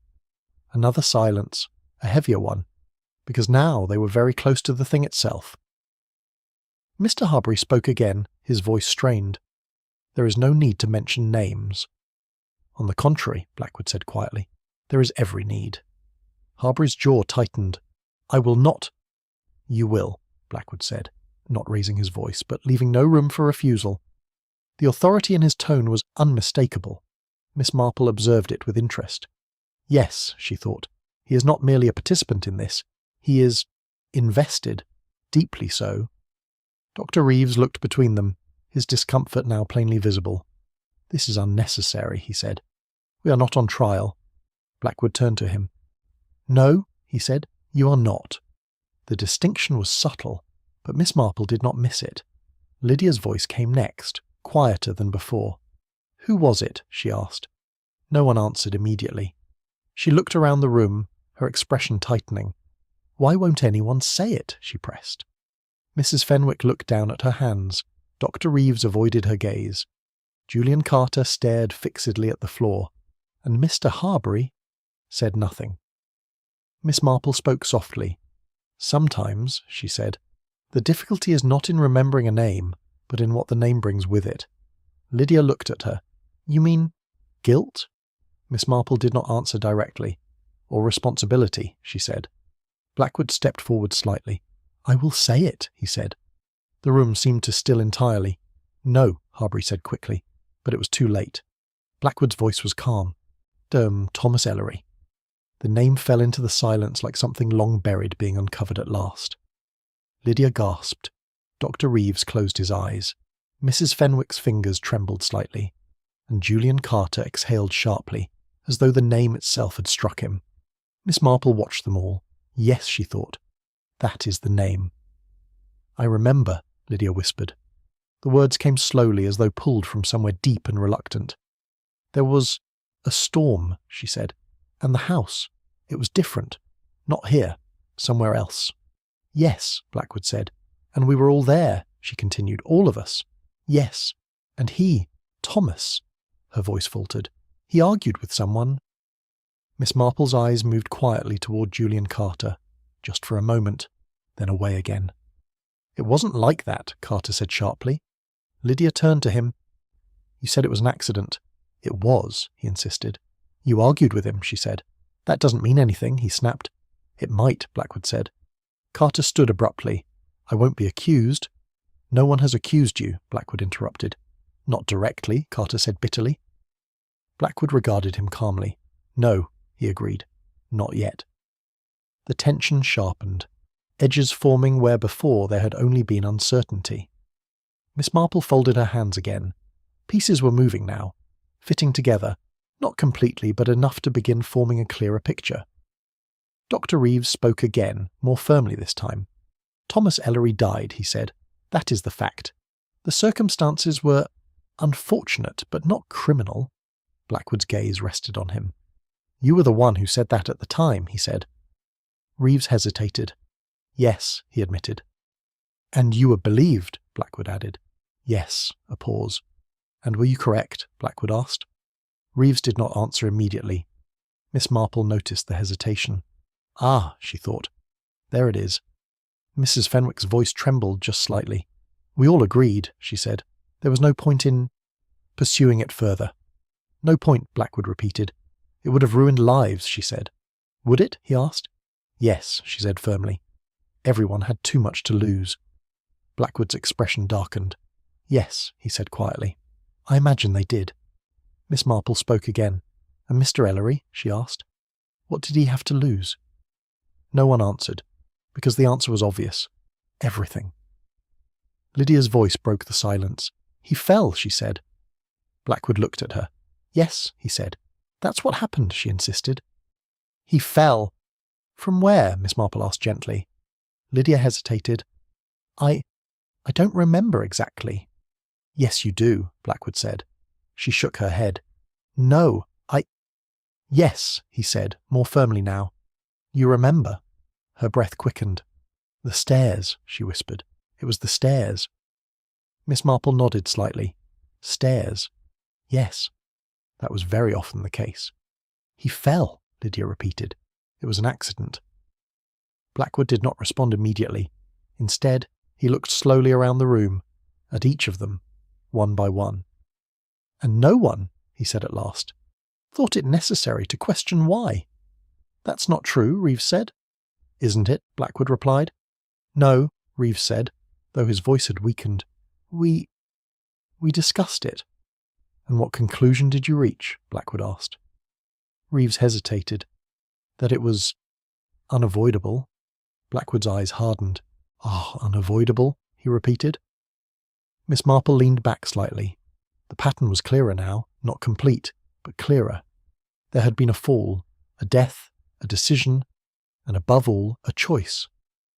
Another silence, a heavier one, because now they were very close to the thing itself. Mr. Harbury spoke again, his voice strained. "There is no need to mention names." "On the contrary," Blackwood said quietly, "there is every need." Harbury's jaw tightened. "I will not—" "You will," Blackwood said, not raising his voice, but leaving no room for refusal. The authority in his tone was unmistakable. Miss Marple observed it with interest. Yes, she thought, he is not merely a participant in this. He is invested, deeply so. Dr. Reeves looked between them, his discomfort now plainly visible. "This is unnecessary," he said. "We are not on trial." Blackwood turned to him. "No," he said, "you are not." The distinction was subtle, but Miss Marple did not miss it. Lydia's voice came next, quieter than before. "Who was it?" she asked. No one answered immediately. She looked around the room, her expression tightening. "Why won't anyone say it?" she pressed. Mrs. Fenwick looked down at her hands. Dr. Reeves avoided her gaze. Julian Carter stared fixedly at the floor, and Mr. Harbury said nothing. Miss Marple spoke softly. "Sometimes," she said, "the difficulty is not in remembering a name, but in what the name brings with it." Lydia looked at her. "You mean guilt?" Miss Marple did not answer directly. "Or responsibility," she said. Blackwood stepped forward slightly. "I will say it," he said. The room seemed to still entirely. "No," Harbury said quickly, but it was too late. Blackwood's voice was calm. Thomas Ellery." The name fell into the silence like something long buried being uncovered at last. Lydia gasped. Dr. Reeves closed his eyes. Mrs. Fenwick's fingers trembled slightly, and Julian Carter exhaled sharply, as though the name itself had struck him. Miss Marple watched them all. Yes, she thought. That is the name. "I remember," Lydia whispered. The words came slowly, as though pulled from somewhere deep and reluctant. "There was a storm," she said, "and the house. It was different. Not here. Somewhere else." "Yes," Blackwood said. "And we were all there," she continued. "All of us." "Yes. And he, Thomas," her voice faltered. "He argued with someone." Miss Marple's eyes moved quietly toward Julian Carter, just for a moment, then away again. "It wasn't like that," Carter said sharply. Lydia turned to him. "You said it was an accident." "It was," he insisted. "You argued with him," she said. "That doesn't mean anything," he snapped. "It might," Blackwood said. Carter stood abruptly. "I won't be accused." "No one has accused you," Blackwood interrupted. "Not directly," Carter said bitterly. Blackwood regarded him calmly. "No," he agreed. "Not yet." The tension sharpened, edges forming where before there had only been uncertainty. Miss Marple folded her hands again. Pieces were moving now, fitting together, not completely, but enough to begin forming a clearer picture. Dr. Reeves spoke again, more firmly this time. "Thomas Ellery died," he said. "That is the fact. The circumstances were unfortunate, but not criminal." Blackwood's gaze rested on him. "You were the one who said that at the time," he said. Reeves hesitated. "Yes," he admitted. "And you were believed," Blackwood added. "Yes," a pause. "And were you correct?" Blackwood asked. Reeves did not answer immediately. Miss Marple noticed the hesitation. "Ah," she thought. "There it is." Mrs. Fenwick's voice trembled just slightly. "We all agreed," she said. "There was no point in pursuing it further." "No point," Blackwood repeated. "It would have ruined lives," she said. "Would it?" he asked. "Yes," she said firmly. "Everyone had too much to lose." Blackwood's expression darkened. "Yes," he said quietly. "I imagine they did." Miss Marple spoke again. "And Mr. Ellery?" she asked. "What did he have to lose?" No one answered, because the answer was obvious. Everything. Lydia's voice broke the silence. "He fell," she said. Blackwood looked at her. "Yes," he said. "That's what happened," she insisted. "He fell." "From where?" Miss Marple asked gently. Lydia hesitated. I don't remember exactly." "Yes, you do," Blackwood said. She shook her head. "No, Yes," he said, more firmly now. "You remember." Her breath quickened. "The stairs," she whispered. "It was the stairs." Miss Marple nodded slightly. "Stairs. Yes." That was very often the case. "He fell," Lydia repeated. "It was an accident." Blackwood did not respond immediately. Instead, he looked slowly around the room, at each of them, one by one. "And no one," he said at last, "thought it necessary to question why." "That's not true," Reeves said. "Isn't it?" Blackwood replied. "No," Reeves said, though his voice had weakened. We discussed it." "And what conclusion did you reach?" Blackwood asked. Reeves hesitated. "That it was unavoidable." Blackwood's eyes hardened. "Ah, unavoidable," he repeated. Miss Marple leaned back slightly. The pattern was clearer now, not complete, but clearer. There had been a fall, a death, a decision, and above all, a choice.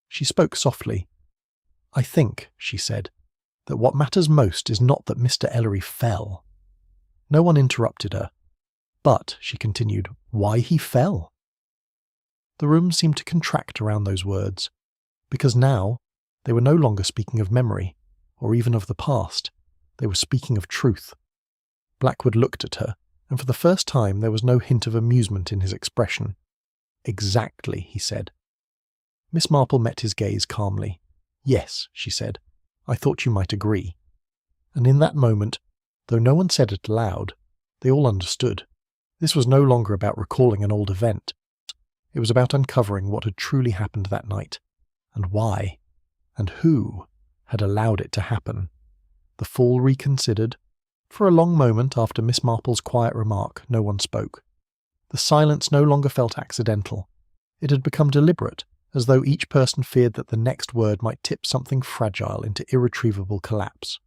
She spoke softly. "I think," she said, "that what matters most is not that Mr. Ellery fell." No one interrupted her. "But," she continued, "why he fell?" The room seemed to contract around those words, because now they were no longer speaking of memory, or even of the past. They were speaking of truth. Blackwood looked at her, and for the first time there was no hint of amusement in his expression. "Exactly," he said. Miss Marple met his gaze calmly. "Yes," she said, "I thought you might agree." And in that moment, though no one said it aloud, they all understood. This was no longer about recalling an old event. It was about uncovering what had truly happened that night, and why, and who had allowed it to happen. The fall reconsidered. For a long moment after Miss Marple's quiet remark, no one spoke. The silence no longer felt accidental. It had become deliberate, as though each person feared that the next word might tip something fragile into irretrievable collapse.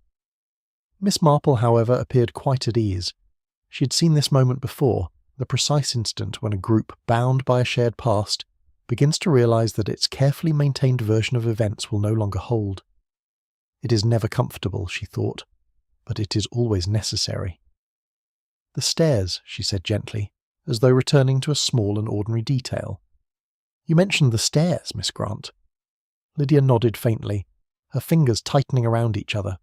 Miss Marple, however, appeared quite at ease. She had seen this moment before, the precise instant when a group bound by a shared past begins to realize that its carefully maintained version of events will no longer hold. It is never comfortable, she thought, but it is always necessary. "The stairs," she said gently, as though returning to a small and ordinary detail. "You mentioned the stairs, Miss Grant." Lydia nodded faintly, her fingers tightening around each other.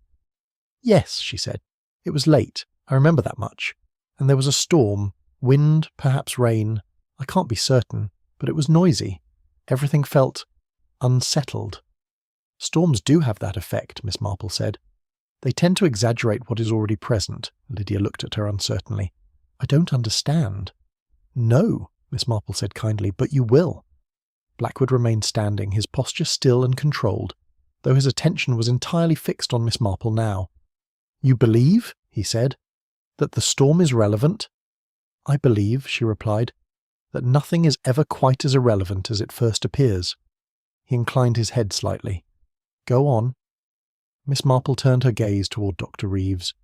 "Yes," she said. "It was late, I remember that much. And there was a storm, wind, perhaps rain. I can't be certain, but it was noisy. Everything felt unsettled." "Storms do have that effect," Miss Marple said. "They tend to exaggerate what is already present." Lydia looked at her uncertainly. "I don't understand." "No," Miss Marple said kindly, "but you will." Blackwood remained standing, his posture still and controlled, though his attention was entirely fixed on Miss Marple now. "You believe," he said, "that the storm is relevant?" "I believe," she replied, "that nothing is ever quite as irrelevant as it first appears." He inclined his head slightly. "Go on." Miss Marple turned her gaze toward Dr. Reeves.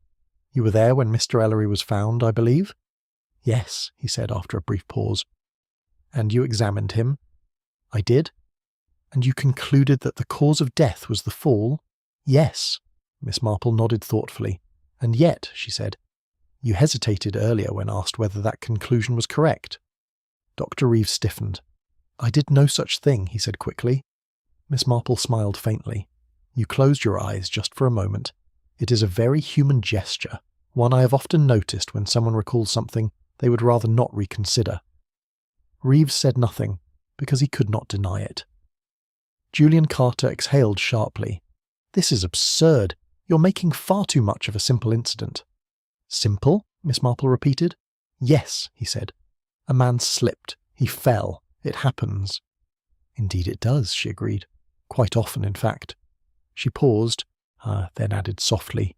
"You were there when Mr. Ellery was found, I believe?" "Yes," he said after a brief pause. "And you examined him?" "I did." "And you concluded that the cause of death was the fall?" "Yes." Miss Marple nodded thoughtfully. "And yet," she said, "you hesitated earlier when asked whether that conclusion was correct." Dr. Reeves stiffened. "I did no such thing," he said quickly. Miss Marple smiled faintly. "You closed your eyes just for a moment. It is a very human gesture, one I have often noticed when someone recalls something they would rather not reconsider." Reeves said nothing, because he could not deny it. Julian Carter exhaled sharply. "This is absurd. You're making far too much of a simple incident." "Simple?" Miss Marple repeated. "Yes," he said. "A man slipped. He fell. It happens." "Indeed it does," she agreed. "Quite often, in fact." She paused, then added softly,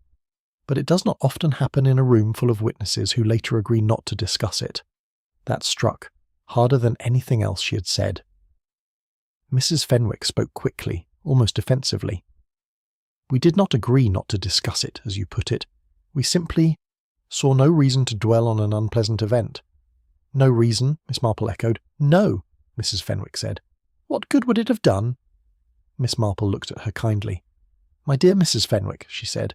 but it does not often happen in a room full of witnesses who later agree not to discuss it. That struck, harder than anything else she had said. Mrs. Fenwick spoke quickly, almost defensively. "We did not agree not to discuss it, as you put it. We simply saw no reason to dwell on an unpleasant event." "No reason?" Miss Marple echoed. "No," Mrs. Fenwick said. "What good would it have done?" Miss Marple looked at her kindly. "My dear Mrs. Fenwick," she said,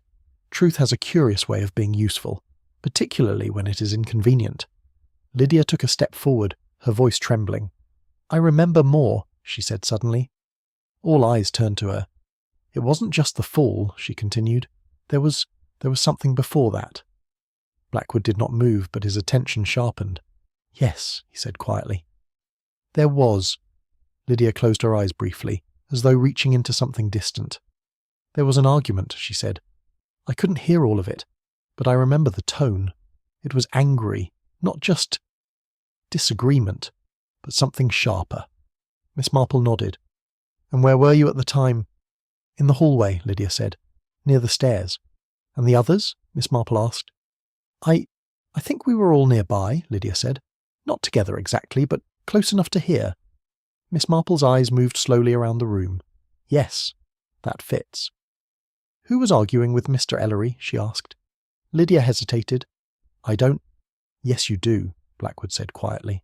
"truth has a curious way of being useful, particularly when it is inconvenient." Lydia took a step forward, her voice trembling. "I remember more," she said suddenly. All eyes turned to her. "It wasn't just the fall," she continued. There was something before that." Blackwood did not move, but his attention sharpened. "Yes," he said quietly. "There was." Lydia closed her eyes briefly, as though reaching into something distant. "There was an argument," she said. "I couldn't hear all of it, but I remember the tone. It was angry, not just disagreement, but something sharper." Miss Marple nodded. "And where were you at the time?" "In the hallway," Lydia said, "near the stairs." "And the others?" Miss Marple asked. I think we were all nearby," Lydia said. "Not together exactly, but close enough to hear." Miss Marple's eyes moved slowly around the room. "Yes, that fits." "Who was arguing with Mr. Ellery?" she asked. Lydia hesitated. "I don't—" "Yes, you do," Blackwood said quietly.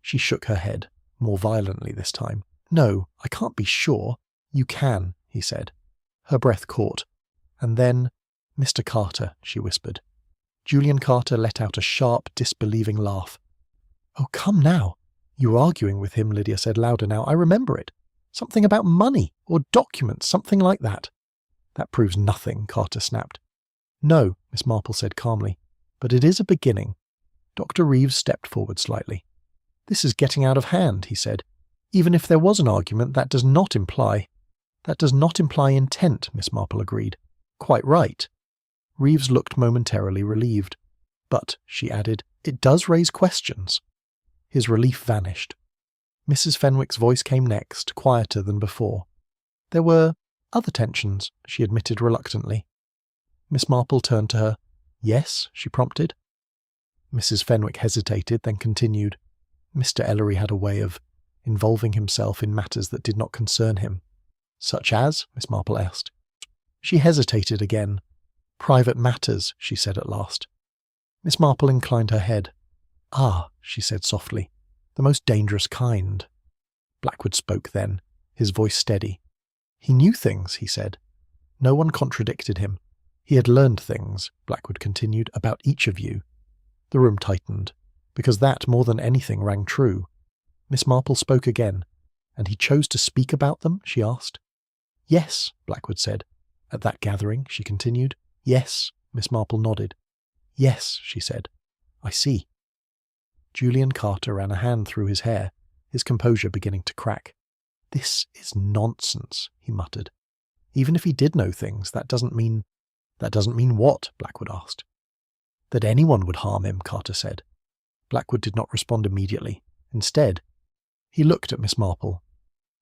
She shook her head, more violently this time. "No, I can't be sure." "You can," he said. Her breath caught. And then, "Mr. Carter," she whispered. Julian Carter let out a sharp, disbelieving laugh. "Oh, come now. You were arguing with him," Lydia said louder now. "I remember it. Something about money, or documents, something like that." "That proves nothing," Carter snapped. "No," Miss Marple said calmly, "but it is a beginning." Dr. Reeves stepped forward slightly. "This is getting out of hand," he said. "Even if there was an argument, that does not imply—" "That does not imply intent," Miss Marple agreed. "Quite right." Reeves looked momentarily relieved. "But," she added, "it does raise questions." His relief vanished. Mrs. Fenwick's voice came next, quieter than before. "There were other tensions," she admitted reluctantly. Miss Marple turned to her. "Yes?" she prompted. Mrs. Fenwick hesitated, then continued. "Mr. Ellery had a way of involving himself in matters that did not concern him." "Such as?" Miss Marple asked. She hesitated again. "Private matters," she said at last. Miss Marple inclined her head. "Ah," she said softly, "the most dangerous kind." Blackwood spoke then, his voice steady. "He knew things," he said. No one contradicted him. "He had learned things," Blackwood continued, "about each of you." The room tightened, because that, more than anything, rang true. Miss Marple spoke again. "And he chose to speak about them?" she asked. "Yes," Blackwood said. "At that gathering," she continued. "Yes," Miss Marple nodded. "Yes," she said. "I see." Julian Carter ran a hand through his hair, his composure beginning to crack. "This is nonsense," he muttered. "Even if he did know things, that doesn't mean—" "That doesn't mean what?" Blackwood asked. "That anyone would harm him," Carter said. Blackwood did not respond immediately. Instead, he looked at Miss Marple.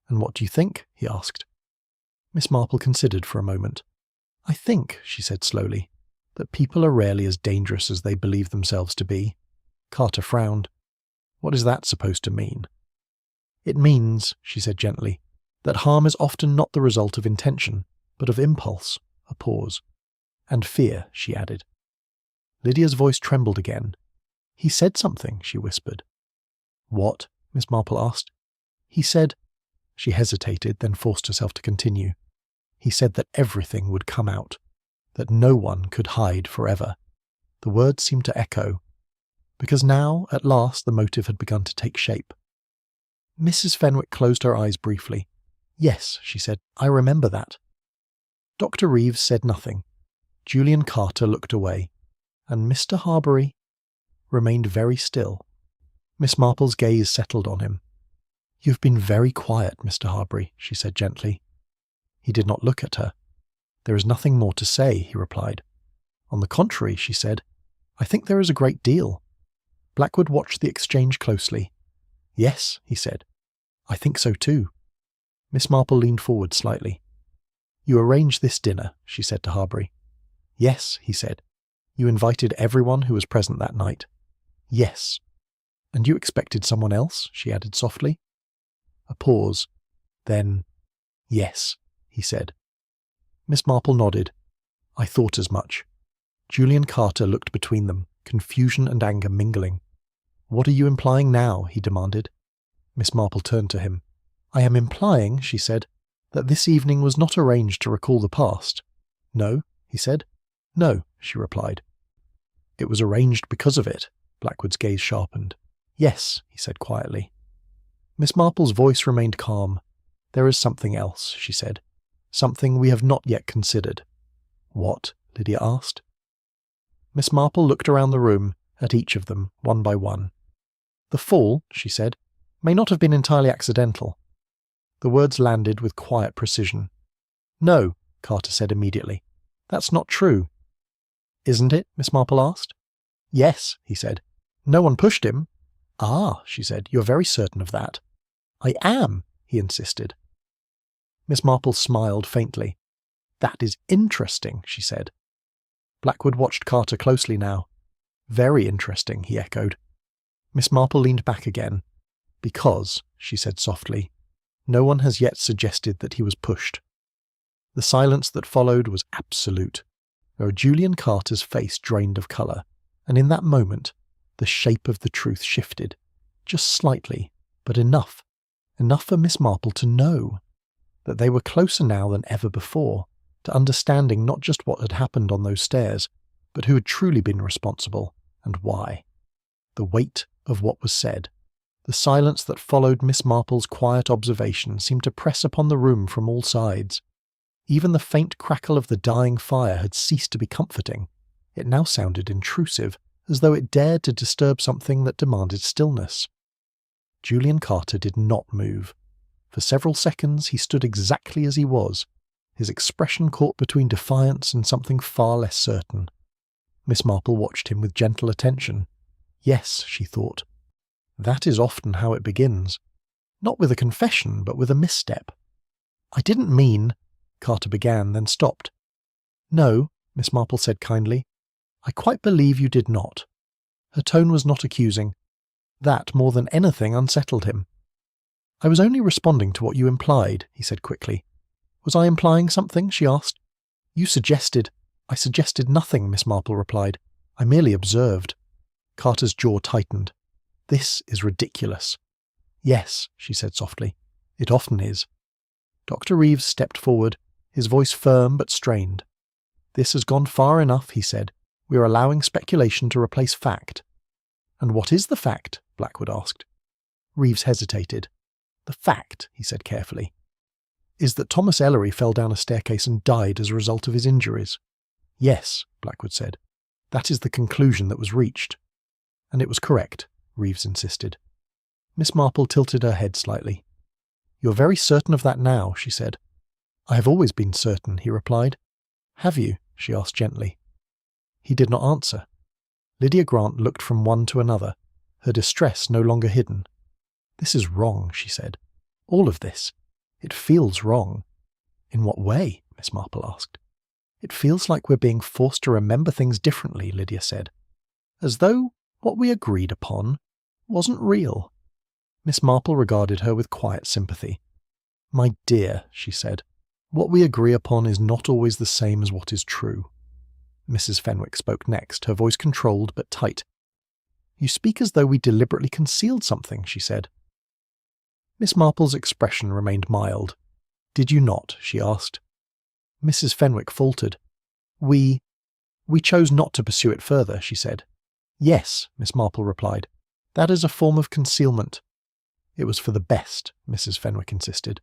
"And what do you think?" he asked. Miss Marple considered for a moment. "I think," she said slowly, "that people are rarely as dangerous as they believe themselves to be." Carter frowned. "What is that supposed to mean?" "It means," she said gently, "that harm is often not the result of intention, but of impulse." A pause. "And fear," she added. Lydia's voice trembled again. "He said something," she whispered. "What?" Miss Marple asked. "He said—" She hesitated, then forced herself to continue. "He said that everything would come out, that no one could hide forever." The words seemed to echo, because now, at last, the motive had begun to take shape. Mrs. Fenwick closed her eyes briefly. "Yes," she said, "I remember that." Dr. Reeves said nothing. Julian Carter looked away, and Mr. Harbury remained very still. Miss Marple's gaze settled on him. "You've been very quiet, Mr. Harbury," she said gently. He did not look at her. "There is nothing more to say," he replied. "On the contrary," she said, "I think there is a great deal." Blackwood watched the exchange closely. "Yes," he said, "I think so too." Miss Marple leaned forward slightly. "You arranged this dinner," she said to Harbury. Yes, he said. You invited everyone who was present that night. Yes. And you expected someone else? She added softly. A pause. Then, yes, he said. Miss Marple nodded. I thought as much. Julian Carter looked between them, confusion and anger mingling. What are you implying now? He demanded. Miss Marple turned to him. I am implying, she said, that this evening was not arranged to recall the past. No, he said. No, she replied. It was arranged because of it. Blackwood's gaze sharpened. Yes, he said quietly. Miss Marple's voice remained calm. There is something else, she said. Something we have not yet considered. What? Lydia asked. Miss Marple looked around the room, at each of them, one by one. The fall, she said, may not have been entirely accidental. The words landed with quiet precision. No, Carter said immediately. That's not true. Isn't it? Miss Marple asked. Yes, he said. No one pushed him. Ah, she said, you're very certain of that. I am, he insisted. Miss Marple smiled faintly. That is interesting, she said. Blackwood watched Carter closely now. Very interesting, he echoed. Miss Marple leaned back again. Because, she said softly, no one has yet suggested that he was pushed. The silence that followed was absolute, though Julian Carter's face drained of colour, and in that moment the shape of the truth shifted, just slightly, but enough for Miss Marple to know that they were closer now than ever before, to understanding not just what had happened on those stairs, but who had truly been responsible, and why. The weight of what was said, the silence that followed Miss Marple's quiet observation seemed to press upon the room from all sides. Even the faint crackle of the dying fire had ceased to be comforting. It now sounded intrusive, as though it dared to disturb something that demanded stillness. Julian Carter did not move. For several seconds he stood exactly as he was, his expression caught between defiance and something far less certain. Miss Marple watched him with gentle attention. Yes, she thought. That is often how it begins. Not with a confession, but with a misstep. I didn't mean... Carter began, then stopped. No, Miss Marple said kindly. I quite believe you did not. Her tone was not accusing. That, more than anything, unsettled him. I was only responding to what you implied, he said quickly. Was I implying something? She asked. You suggested. I suggested nothing, Miss Marple replied. I merely observed. Carter's jaw tightened. This is ridiculous. Yes, she said softly. It often is. Dr. Reeves stepped forward, his voice firm but strained. This has gone far enough, he said. We are allowing speculation to replace fact. And what is the fact? Blackwood asked. Reeves hesitated. The fact, he said carefully, is that Thomas Ellery fell down a staircase and died as a result of his injuries. Yes, Blackwood said. That is the conclusion that was reached. And it was correct, Reeves insisted. Miss Marple tilted her head slightly. You're very certain of that now, she said. I have always been certain, he replied. Have you? She asked gently. He did not answer. Lydia Grant looked from one to another, her distress no longer hidden. This is wrong, she said. All of this. It feels wrong. In what way? Miss Marple asked. It feels like we're being forced to remember things differently, Lydia said. As though what we agreed upon wasn't real. Miss Marple regarded her with quiet sympathy. My dear, she said, what we agree upon is not always the same as what is true. Mrs. Fenwick spoke next, her voice controlled but tight. You speak as though we deliberately concealed something, she said. Miss Marple's expression remained mild. Did you not? She asked. Mrs. Fenwick faltered. We chose not to pursue it further, she said. Yes, Miss Marple replied. That is a form of concealment. It was for the best, Mrs. Fenwick insisted.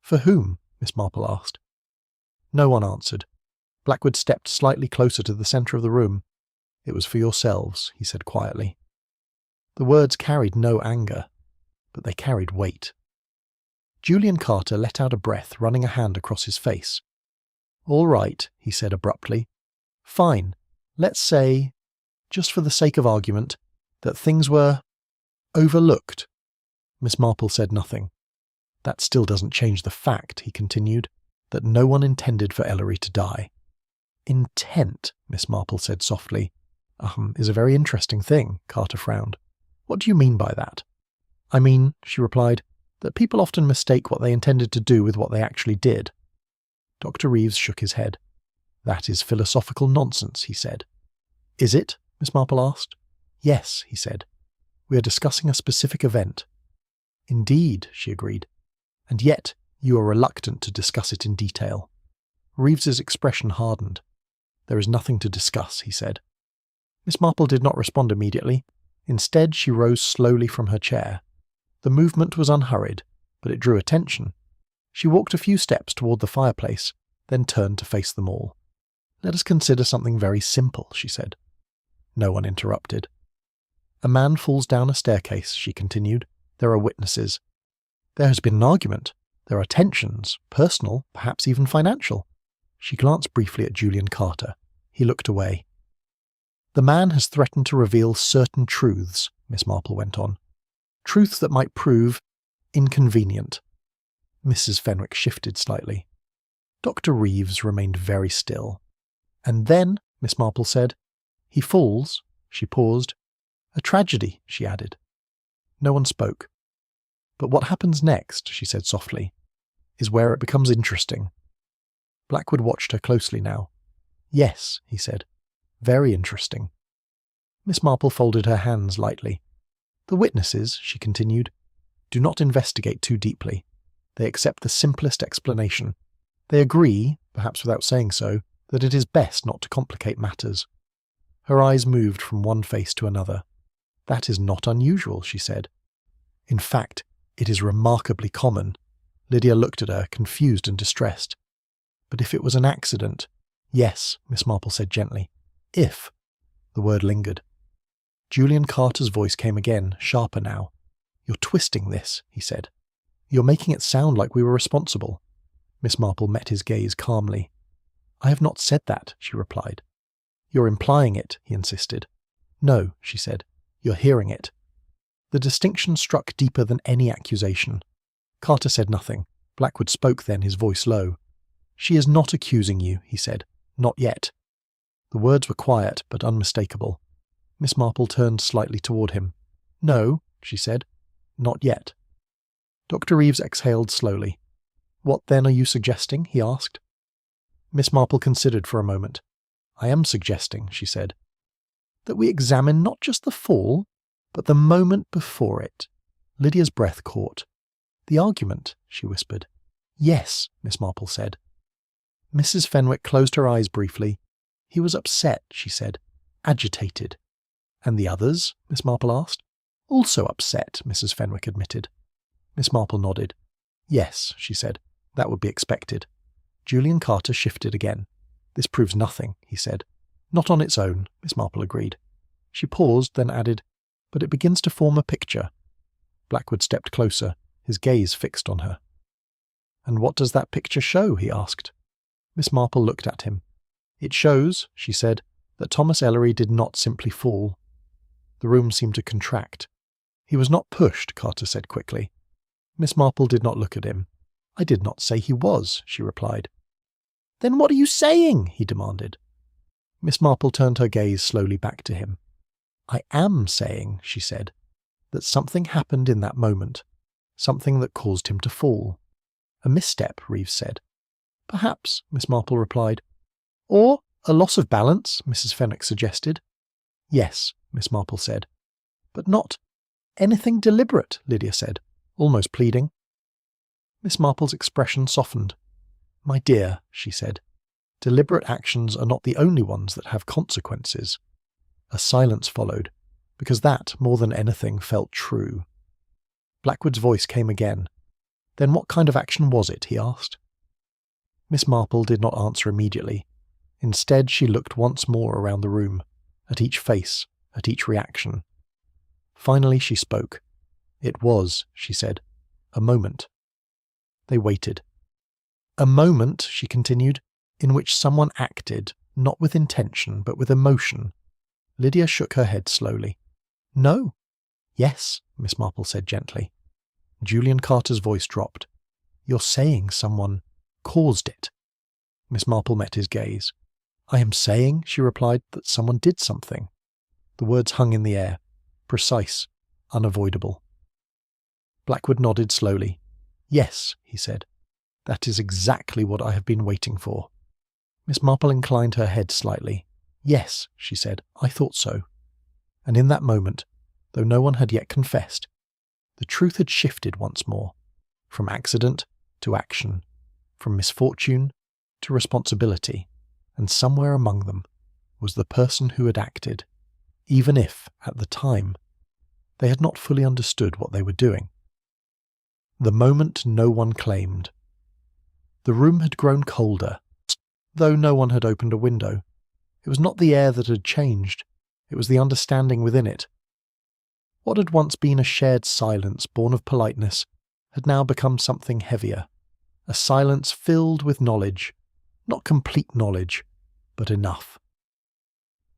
For whom? Miss Marple asked. No one answered. Blackwood stepped slightly closer to the centre of the room. It was for yourselves, he said quietly. The words carried no anger, but they carried weight. Julian Carter let out a breath, running a hand across his face. All right, he said abruptly. Fine. Let's say, just for the sake of argument, that things were overlooked. Miss Marple said nothing. That still doesn't change the fact, he continued, that no one intended for Ellery to die. Intent, Miss Marple said softly, is a very interesting thing, Carter frowned. What do you mean by that? I mean, she replied, that people often mistake what they intended to do with what they actually did. Dr. Reeves shook his head. That is philosophical nonsense, he said. Is it? Miss Marple asked. Yes, he said. We are discussing a specific event. Indeed, she agreed. And yet, you are reluctant to discuss it in detail. Reeves's expression hardened. There is nothing to discuss, he said. Miss Marple did not respond immediately. Instead, she rose slowly from her chair. The movement was unhurried, but it drew attention. She walked a few steps toward the fireplace, then turned to face them all. Let us consider something very simple, she said. No one interrupted. A man falls down a staircase, she continued. There are witnesses. There has been an argument. There are tensions, personal, perhaps even financial. She glanced briefly at Julian Carter. He looked away. The man has threatened to reveal certain truths, Miss Marple went on. Truths that might prove inconvenient. Mrs. Fenwick shifted slightly. Dr. Reeves remained very still. And then, Miss Marple said, he falls. She paused. A tragedy, she added. No one spoke. But what happens next, she said softly, is where it becomes interesting. Blackwood watched her closely now. Yes, he said. Very interesting. Miss Marple folded her hands lightly. The witnesses, she continued, do not investigate too deeply. They accept the simplest explanation. They agree, perhaps without saying so, that it is best not to complicate matters. Her eyes moved from one face to another. That is not unusual, she said. In fact, it is remarkably common. Lydia looked at her, confused and distressed. But if it was an accident, yes, Miss Marple said gently. If. The word lingered. Julian Carter's voice came again, sharper now. You're twisting this, he said. You're making it sound like we were responsible. Miss Marple met his gaze calmly. I have not said that, she replied. You're implying it, he insisted. No, she said. You're hearing it. The distinction struck deeper than any accusation. Carter said nothing. Blackwood spoke then, his voice low. She is not accusing you, he said. Not yet. The words were quiet, but unmistakable. Miss Marple turned slightly toward him. No, she said. Not yet. Dr. Reeves exhaled slowly. What then are you suggesting? He asked. Miss Marple considered for a moment. I am suggesting, she said, that we examine not just the fall, but the moment before it. Lydia's breath caught. The argument, she whispered. Yes, Miss Marple said. Mrs. Fenwick closed her eyes briefly. He was upset, she said. Agitated. And the others? Miss Marple asked. Also upset, Mrs. Fenwick admitted. Miss Marple nodded. Yes, she said. That would be expected. Julian Carter shifted again. This proves nothing, he said. Not on its own, Miss Marple agreed. She paused, then added, but it begins to form a picture. Blackwood stepped closer, his gaze fixed on her. And what does that picture show? He asked. Miss Marple looked at him. It shows, she said, that Thomas Ellery did not simply fall. The room seemed to contract. He was not pushed, Carter said quickly. Miss Marple did not look at him. I did not say he was, she replied. Then what are you saying? He demanded. Miss Marple turned her gaze slowly back to him. I am saying, she said, that something happened in that moment, something that caused him to fall. A misstep, Reeves said. Perhaps, Miss Marple replied. Or a loss of balance, Mrs. Fenwick suggested. Yes, Miss Marple said. But not anything deliberate, Lydia said, almost pleading. Miss Marple's expression softened. My dear, she said, deliberate actions are not the only ones that have consequences. A silence followed, because that, more than anything, felt true. Blackwood's voice came again. Then what kind of action was it? He asked. Miss Marple did not answer immediately. Instead, she looked once more around the room, at each face, at each reaction. Finally she spoke. It was, she said, a moment. They waited. A moment, she continued, in which someone acted, not with intention, but with emotion. Lydia shook her head slowly. No. Yes, Miss Marple said gently. Julian Carter's voice dropped. You're saying someone caused it. Miss Marple met his gaze. "I am saying," she replied, "that someone did something." The words hung in the air, precise, unavoidable. Blackwood nodded slowly. "Yes," he said. "That is exactly what I have been waiting for." Miss Marple inclined her head slightly. "Yes," she said, "I thought so." And in that moment, though no one had yet confessed, the truth had shifted once more, from accident to action, from misfortune to responsibility, and somewhere among them was the person who had acted, even if, at the time, they had not fully understood what they were doing. The moment no one claimed. The room had grown colder, though no one had opened a window. It was not the air that had changed, it was the understanding within it. What had once been a shared silence born of politeness had now become something heavier, a silence filled with knowledge, not complete knowledge, but enough.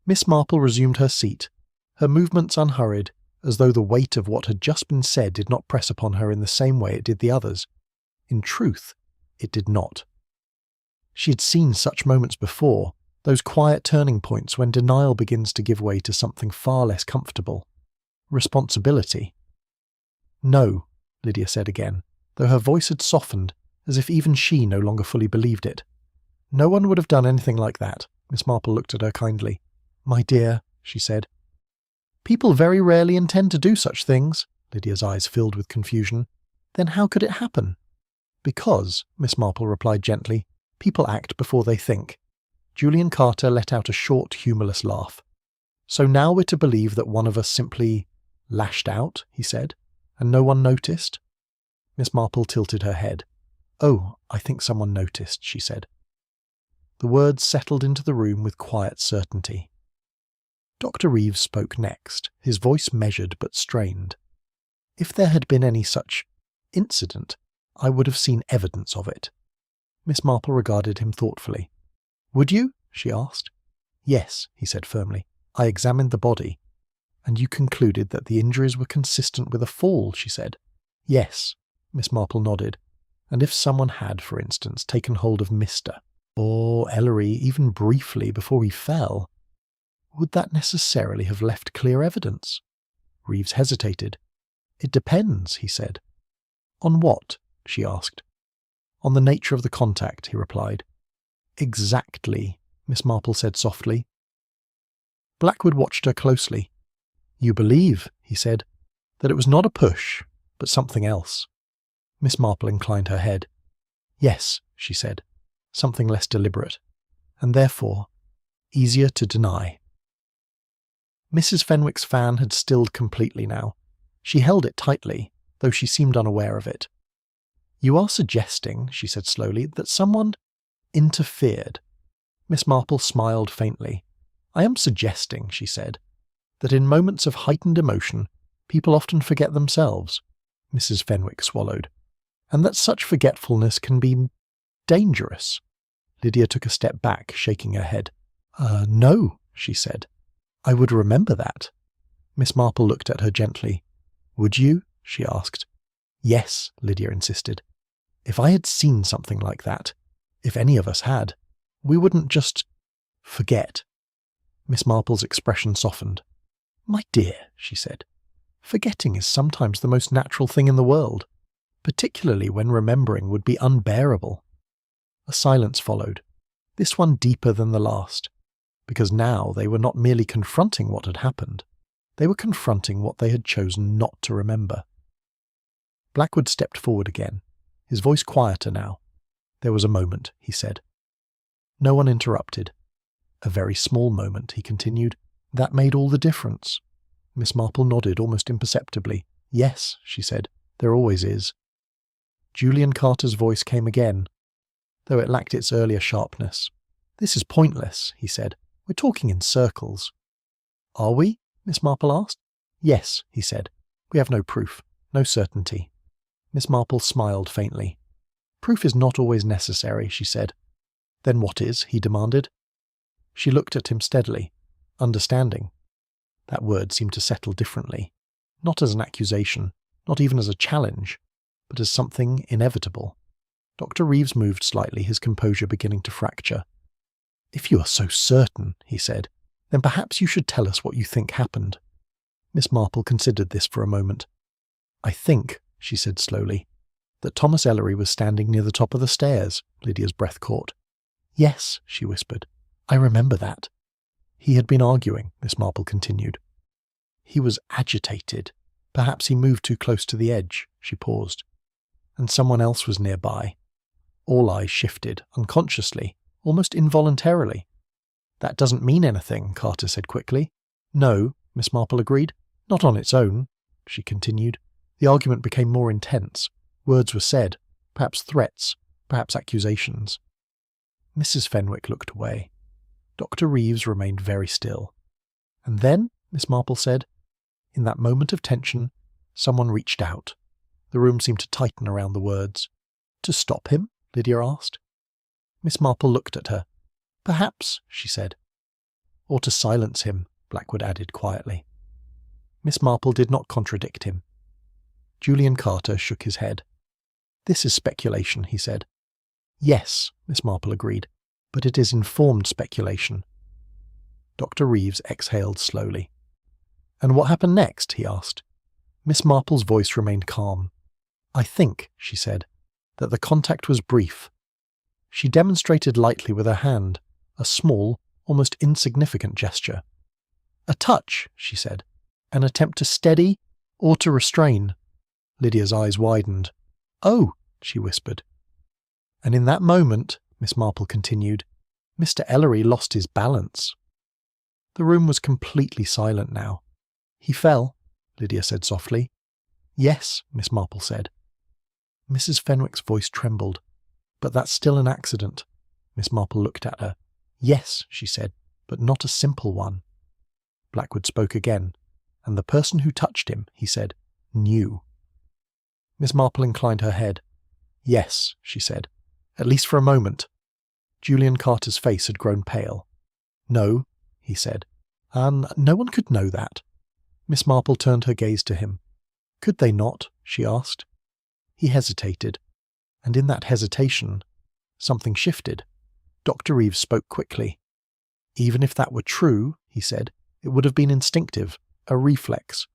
Miss Marple resumed her seat, her movements unhurried, as though the weight of what had just been said did not press upon her in the same way it did the others. In truth, it did not. She had seen such moments before, those quiet turning points when denial begins to give way to something far less comfortable. Responsibility. "No," Lydia said again, though her voice had softened, as if even she no longer fully believed it. "No one would have done anything like that." Miss Marple looked at her kindly. "My dear," she said. "People very rarely intend to do such things." Lydia's eyes filled with confusion. "Then how could it happen?" "Because," Miss Marple replied gently, "people act before they think." Julian Carter let out a short, humourless laugh. "So now we're to believe that one of us simply lashed out," he said, "and no one noticed?" Miss Marple tilted her head. "Oh, I think someone noticed," she said. The words settled into the room with quiet certainty. Dr. Reeves spoke next, his voice measured but strained. "If there had been any such incident, I would have seen evidence of it." Miss Marple regarded him thoughtfully. "Would you?" she asked. "Yes," he said firmly. "I examined the body." "And you concluded that the injuries were consistent with a fall," she said. "Yes," Miss Marple nodded. "And if someone had, for instance, taken hold of Mr. or Ellery even briefly before he fell, would that necessarily have left clear evidence?" Reeves hesitated. "It depends," he said. "On what?" she asked. "On the nature of the contact," he replied. "Exactly," Miss Marple said softly. Blackwood watched her closely. "You believe," he said, "that it was not a push, but something else." Miss Marple inclined her head. "Yes," she said, "something less deliberate, and therefore easier to deny." Mrs. Fenwick's fan had stilled completely now. She held it tightly, though she seemed unaware of it. "You are suggesting," she said slowly, "that someone interfered." Miss Marple smiled faintly. "I am suggesting," she said, "that in moments of heightened emotion, people often forget themselves." Mrs. Fenwick swallowed. "And that such forgetfulness can be dangerous." Lydia took a step back, shaking her head. No," she said. "I would remember that." Miss Marple looked at her gently. "Would you?" she asked. "Yes," Lydia insisted. "If I had seen something like that, if any of us had, we wouldn't just forget." Miss Marple's expression softened. "My dear," she said, "forgetting is sometimes the most natural thing in the world, particularly when remembering would be unbearable." A silence followed, this one deeper than the last, because now they were not merely confronting what had happened, they were confronting what they had chosen not to remember. Blackwood stepped forward again, his voice quieter now. "There was a moment," he said. No one interrupted. "A very small moment," he continued. "That made all the difference." Miss Marple nodded almost imperceptibly. "Yes," she said, "there always is." Julian Carter's voice came again, though it lacked its earlier sharpness. "This is pointless," he said. "We're talking in circles." "Are we?" Miss Marple asked. "Yes," he said. "We have no proof, no certainty." Miss Marple smiled faintly. "Proof is not always necessary," she said. "Then what is?" he demanded. She looked at him steadily, understanding. That word seemed to settle differently, not as an accusation, not even as a challenge, but as something inevitable. Dr. Reeves moved slightly, his composure beginning to fracture. "If you are so certain," he said, "then perhaps you should tell us what you think happened." Miss Marple considered this for a moment. "I think," she said slowly, "that Thomas Ellery was standing near the top of the stairs." Lydia's breath caught. "Yes," she whispered. "I remember that." "He had been arguing," Miss Marple continued. "He was agitated. Perhaps he moved too close to the edge." She paused. "And someone else was nearby." All eyes shifted, unconsciously, almost involuntarily. "That doesn't mean anything," Carter said quickly. "No," Miss Marple agreed. "Not on its own," she continued. The argument became more intense. Words were said, perhaps threats, perhaps accusations. Mrs. Fenwick looked away. Dr. Reeves remained very still. "And then," Miss Marple said, "in that moment of tension, someone reached out." The room seemed to tighten around the words. "To stop him?" Lydia asked. Miss Marple looked at her. "Perhaps," she said. "Or to silence him," Blackwood added quietly. Miss Marple did not contradict him. Julian Carter shook his head. "This is speculation," he said. "Yes," Miss Marple agreed, "but it is informed speculation." Dr. Reeves exhaled slowly. "And what happened next?" he asked. Miss Marple's voice remained calm. "I think," she said, "that the contact was brief." She demonstrated lightly with her hand, a small, almost insignificant gesture. "A touch," she said. "An attempt to steady or to restrain." Lydia's eyes widened. "Oh," she whispered. "And in that moment," Miss Marple continued, "Mr. Ellery lost his balance." The room was completely silent now. "He fell," Lydia said softly. "Yes," Miss Marple said. Mrs. Fenwick's voice trembled. "But that's still an accident." Miss Marple looked at her. "Yes," she said, "but not a simple one." Blackwood spoke again. "And the person who touched him," he said, "knew." Miss Marple inclined her head. "Yes," she said, "at least for a moment." Julian Carter's face had grown pale. "No," he said. No one could know that." Miss Marple turned her gaze to him. "Could they not?" she asked. He hesitated, and in that hesitation, something shifted. Dr. Reeves spoke quickly. "Even if that were true," he said, "it would have been instinctive, a reflex."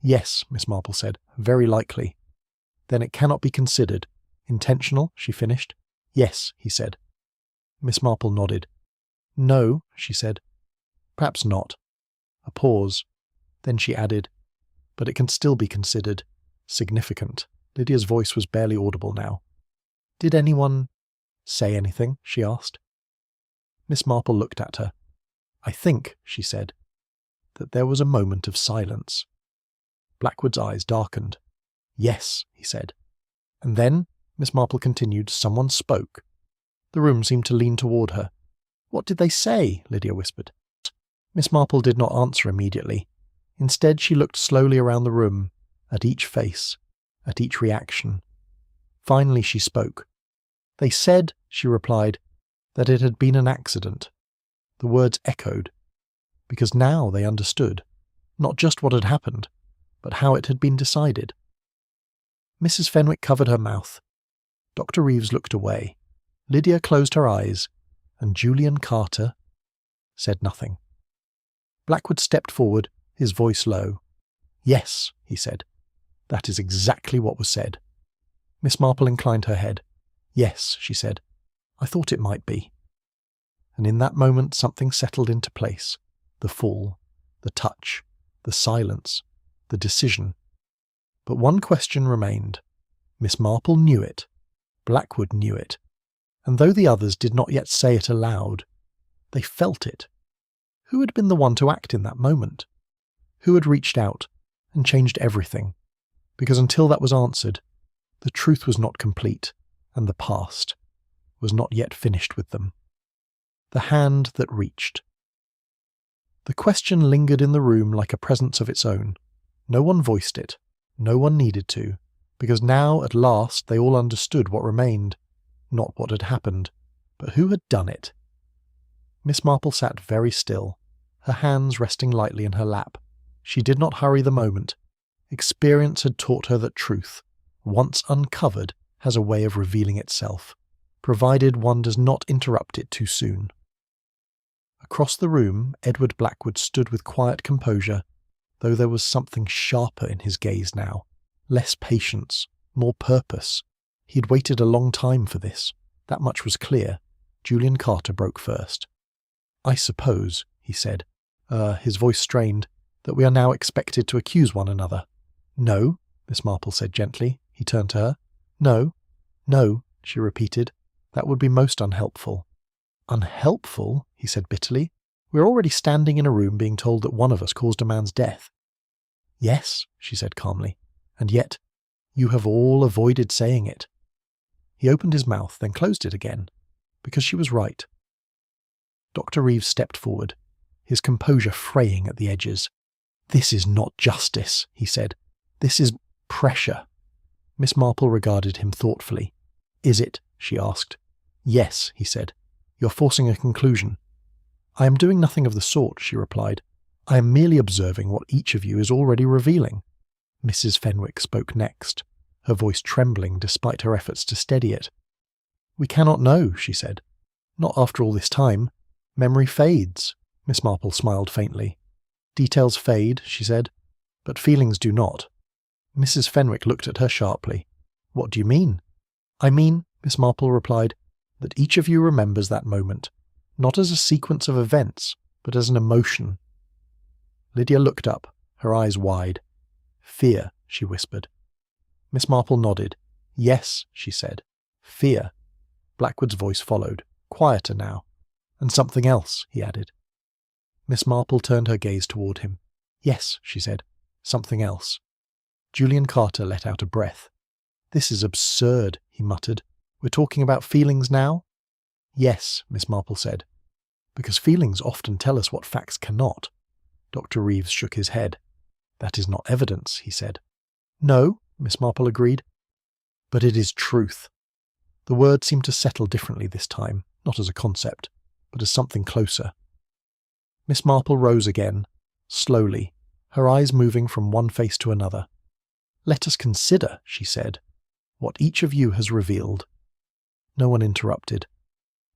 "Yes," Miss Marple said, "very likely." "Then it cannot be considered intentional," she finished. "Yes," he said. Miss Marple nodded. "No," she said. "Perhaps not." A pause. Then she added, "But it can still be considered significant." Lydia's voice was barely audible now. "Did anyone say anything?" she asked. Miss Marple looked at her. "I think," she said, "that there was a moment of silence." Blackwood's eyes darkened. "Yes," he said. "And then," Miss Marple continued, "someone spoke." The room seemed to lean toward her. "What did they say?" Lydia whispered. Miss Marple did not answer immediately. Instead, she looked slowly around the room, at each face, at each reaction. Finally she spoke. "They said," she replied, "that it had been an accident." The words echoed, because now they understood, not just what had happened, but how it had been decided. Mrs. Fenwick covered her mouth. Dr. Reeves looked away. Lydia closed her eyes, and Julian Carter said nothing. Blackwood stepped forward, his voice low. "Yes," he said. "That is exactly what was said." Miss Marple inclined her head. "Yes," she said. "I thought it might be." And in that moment something settled into place. The fall, the touch, the silence, the decision. But one question remained. Miss Marple knew it. Blackwood knew it. And though the others did not yet say it aloud, they felt it. Who had been the one to act in that moment? Who had reached out and changed everything? Because until that was answered, the truth was not complete, and the past was not yet finished with them. The hand that reached. The question lingered in the room like a presence of its own. No one voiced it. No one needed to, because now, at last, they all understood what remained. Not what had happened, but who had done it. Miss Marple sat very still, her hands resting lightly in her lap. She did not hurry the moment. Experience had taught her that truth, once uncovered, has a way of revealing itself, provided one does not interrupt it too soon. Across the room, Edward Blackwood stood with quiet composure, though there was something sharper in his gaze now. Less patience, more purpose. He had waited a long time for this. That much was clear. Julian Carter broke first. "I suppose," he said, his voice strained, "that we are now expected to accuse one another." "No," Miss Marple said gently. He turned to her. "No, no," she repeated. "That would be most unhelpful." "Unhelpful?" he said bitterly. "We are already standing in a room being told that one of us caused a man's death." "Yes," she said calmly, "and yet you have all avoided saying it." He opened his mouth, then closed it again, because she was right. Dr. Reeves stepped forward, his composure fraying at the edges. "This is not justice," he said. "This is pressure." Miss Marple regarded him thoughtfully. "Is it?" she asked. "Yes," he said. "You're forcing a conclusion." "I am doing nothing of the sort," she replied. "I am merely observing what each of you is already revealing." Mrs. Fenwick spoke next, her voice trembling despite her efforts to steady it. "We cannot know," she said. "Not after all this time. Memory fades." Miss Marple smiled faintly. "Details fade," she said, "but feelings do not." Mrs. Fenwick looked at her sharply. "What do you mean?" "I mean," Miss Marple replied, "that each of you remembers that moment, not as a sequence of events, but as an emotion." Lydia looked up, her eyes wide. "Fear," she whispered. Miss Marple nodded. "Yes," she said. "Fear." Blackwood's voice followed, quieter now. "And something else," he added. Miss Marple turned her gaze toward him. "Yes," she said. "Something else." Julian Carter let out a breath. "This is absurd," he muttered. "We're talking about feelings now?" "Yes," Miss Marple said. "Because feelings often tell us what facts cannot." Dr. Reeves shook his head. "That is not evidence," he said. "No," Miss Marple agreed. "But it is truth." The word seemed to settle differently this time, not as a concept, but as something closer. Miss Marple rose again, slowly, her eyes moving from one face to another. "Let us consider," she said, "what each of you has revealed." No one interrupted.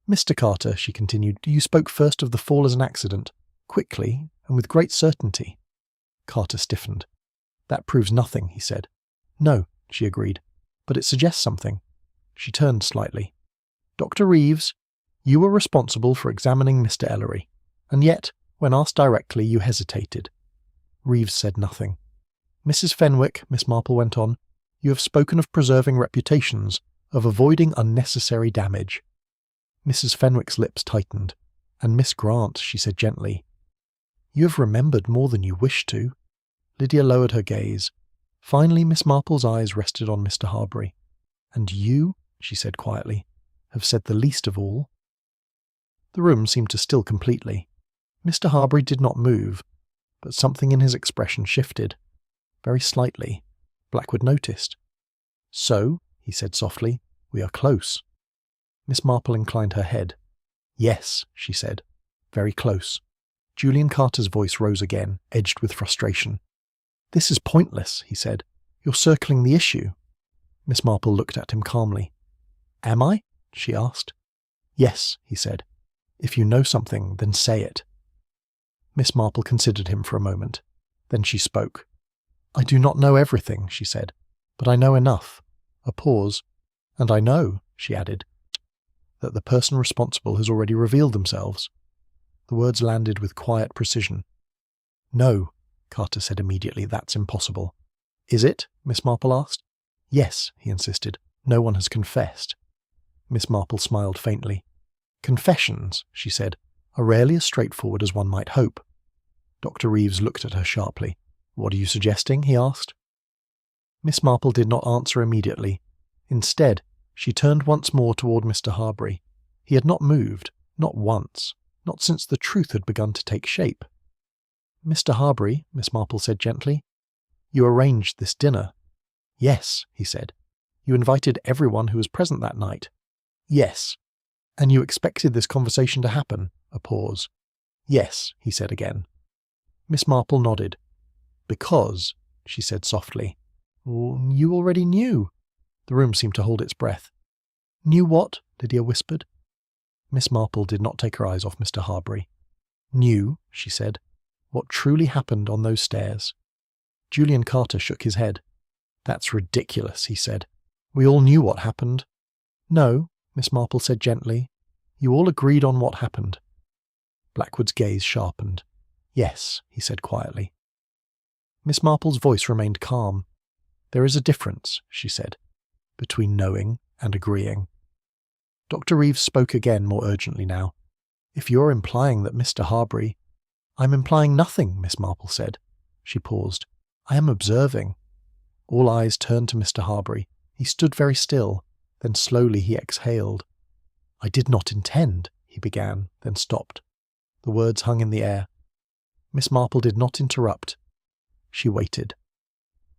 "Mr. Carter," she continued, "you spoke first of the fall as an accident, quickly and with great certainty." Carter stiffened. "That proves nothing," he said. "No," she agreed, "but it suggests something." She turned slightly. "Dr. Reeves, you were responsible for examining Mr. Ellery, and yet, when asked directly, you hesitated." Reeves said nothing. "Mrs. Fenwick," Miss Marple went on, "you have spoken of preserving reputations, of avoiding unnecessary damage." Mrs. Fenwick's lips tightened. "And Miss Grant," she said gently, "you have remembered more than you wished to." Lydia lowered her gaze. Finally Miss Marple's eyes rested on Mr. Harbury. "And you," she said quietly, "have said the least of all." The room seemed to still completely. Mr. Harbury did not move, but something in his expression shifted. Very slightly. Blackwood noticed. "So," he said softly, "we are close." Miss Marple inclined her head. "Yes," she said, "very close." Julian Carter's voice rose again, edged with frustration. "This is pointless," he said. "You're circling the issue." Miss Marple looked at him calmly. "Am I?" she asked. "Yes," he said. "If you know something, then say it." Miss Marple considered him for a moment. Then she spoke. "I do not know everything," she said, "but I know enough." A pause. "And I know," she added, "that the person responsible has already revealed themselves." The words landed with quiet precision. "No," Carter said immediately, "that's impossible." "Is it?" Miss Marple asked. "Yes," he insisted. "No one has confessed." Miss Marple smiled faintly. "Confessions," she said, "are rarely as straightforward as one might hope." Dr. Reeves looked at her sharply. "What are you suggesting?" he asked. Miss Marple did not answer immediately. Instead, she turned once more toward Mr. Harbury. He had not moved, not once, not since the truth had begun to take shape. "Mr. Harbury," Miss Marple said gently, "you arranged this dinner." "Yes," he said. "You invited everyone who was present that night." "Yes." "And you expected this conversation to happen?" A pause. "Yes," he said again. Miss Marple nodded. "Because," she said softly, "you already knew." The room seemed to hold its breath. "Knew what?" Lydia whispered. Miss Marple did not take her eyes off Mr. Harbury. Knew, she said, what truly happened on those stairs. Julian Carter shook his head. That's ridiculous, he said. We all knew what happened. No, Miss Marple said gently. You all agreed on what happened. Blackwood's gaze sharpened. Yes, he said quietly. Miss Marple's voice remained calm. There is a difference, she said, between knowing and agreeing. Dr. Reeves spoke again more urgently now. If you're implying that Mr. Harbury— I'm implying nothing, Miss Marple said. She paused. I am observing. All eyes turned to Mr. Harbury. He stood very still. Then slowly he exhaled. I did not intend, he began, then stopped. The words hung in the air. Miss Marple did not interrupt. She waited.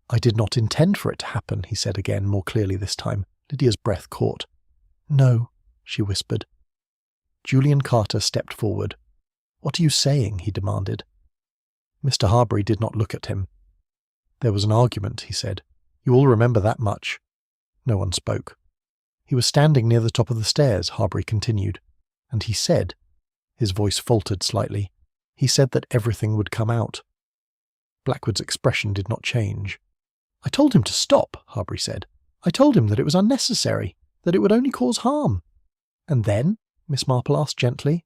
I did not intend for it to happen, he said again, more clearly this time. Lydia's breath caught. No, she whispered. Julian Carter stepped forward. What are you saying? He demanded. Mr. Harbury did not look at him. There was an argument, he said. You all remember that much. No one spoke. He was standing near the top of the stairs, Harbury continued, and he said— his voice faltered slightly— he said that everything would come out. Blackwood's expression did not change. I told him to stop, Harbury said. I told him that it was unnecessary, that it would only cause harm. And then? Miss Marple asked gently.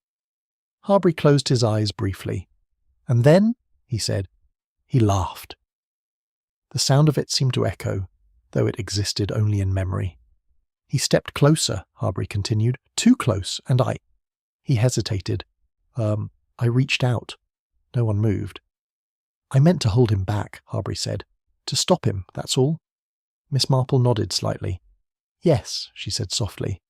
Harbury closed his eyes briefly. And then, he said, he laughed. The sound of it seemed to echo, though it existed only in memory. He stepped closer, Harbury continued, too close, and I— He hesitated. I reached out. No one moved. I meant to hold him back, Harbury said. To stop him, that's all. Miss Marple nodded slightly. Yes, she said softly.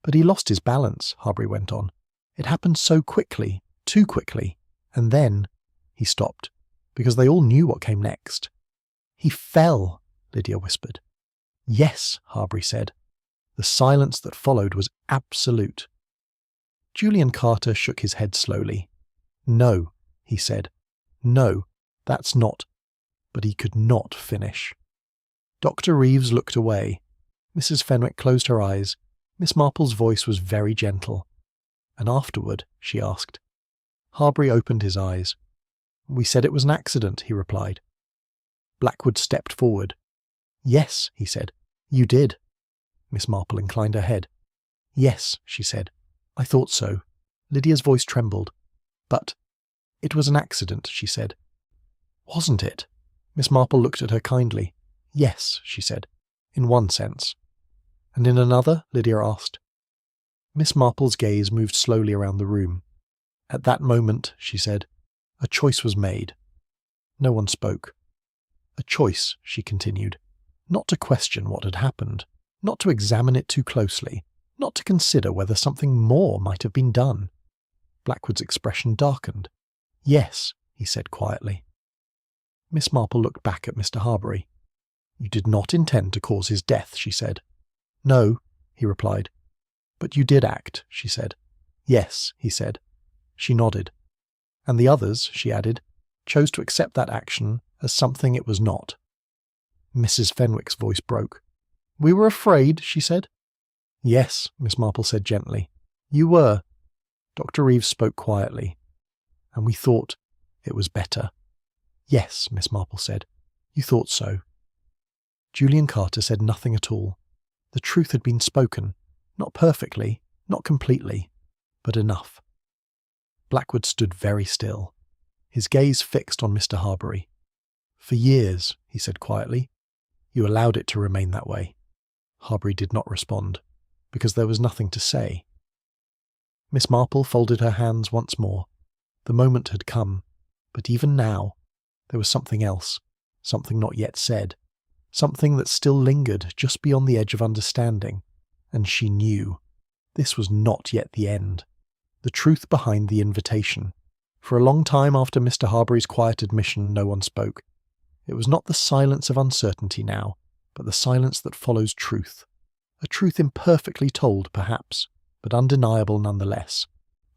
But he lost his balance, Harbury went on. It happened so quickly, too quickly, and then— He stopped, because they all knew what came next. He fell, Lydia whispered. Yes, Harbury said. The silence that followed was absolute. Julian Carter shook his head slowly. No, he said. No, that's not. But he could not finish. Dr. Reeves looked away. Mrs. Fenwick closed her eyes. Miss Marple's voice was very gentle. And afterward, she asked. Harbury opened his eyes. We said it was an accident, he replied. Blackwood stepped forward. Yes, he said. You did. Miss Marple inclined her head. Yes, she said. I thought so. Lydia's voice trembled. But it was an accident, she said. Wasn't it? Miss Marple looked at her kindly. Yes, she said. In one sense. And in another? Lydia asked. Miss Marple's gaze moved slowly around the room. At that moment, she said, a choice was made. No one spoke. A choice, she continued, not to question what had happened, not to examine it too closely, not to consider whether something more might have been done. Blackwood's expression darkened. Yes, he said quietly. Miss Marple looked back at Mr. Harbury. You did not intend to cause his death, she said. No, he replied. But you did act, she said. Yes, he said. She nodded. And the others, she added, chose to accept that action as something it was not. Mrs. Fenwick's voice broke. We were afraid, she said. Yes, Miss Marple said gently. You were. Dr. Reeves spoke quietly. And we thought it was better. Yes, Miss Marple said. You thought so. Julian Carter said nothing at all. The truth had been spoken, not perfectly, not completely, but enough. Blackwood stood very still, his gaze fixed on Mr. Harbury. For years, he said quietly, you allowed it to remain that way. Harbury did not respond, because there was nothing to say. Miss Marple folded her hands once more. The moment had come, but even now, there was something else, something not yet said, something that still lingered just beyond the edge of understanding, and she knew. This was not yet the end. The truth behind the invitation. For a long time after Mr. Harbury's quiet admission, no one spoke. It was not the silence of uncertainty now, but the silence that follows truth. A truth imperfectly told, perhaps, but undeniable nonetheless.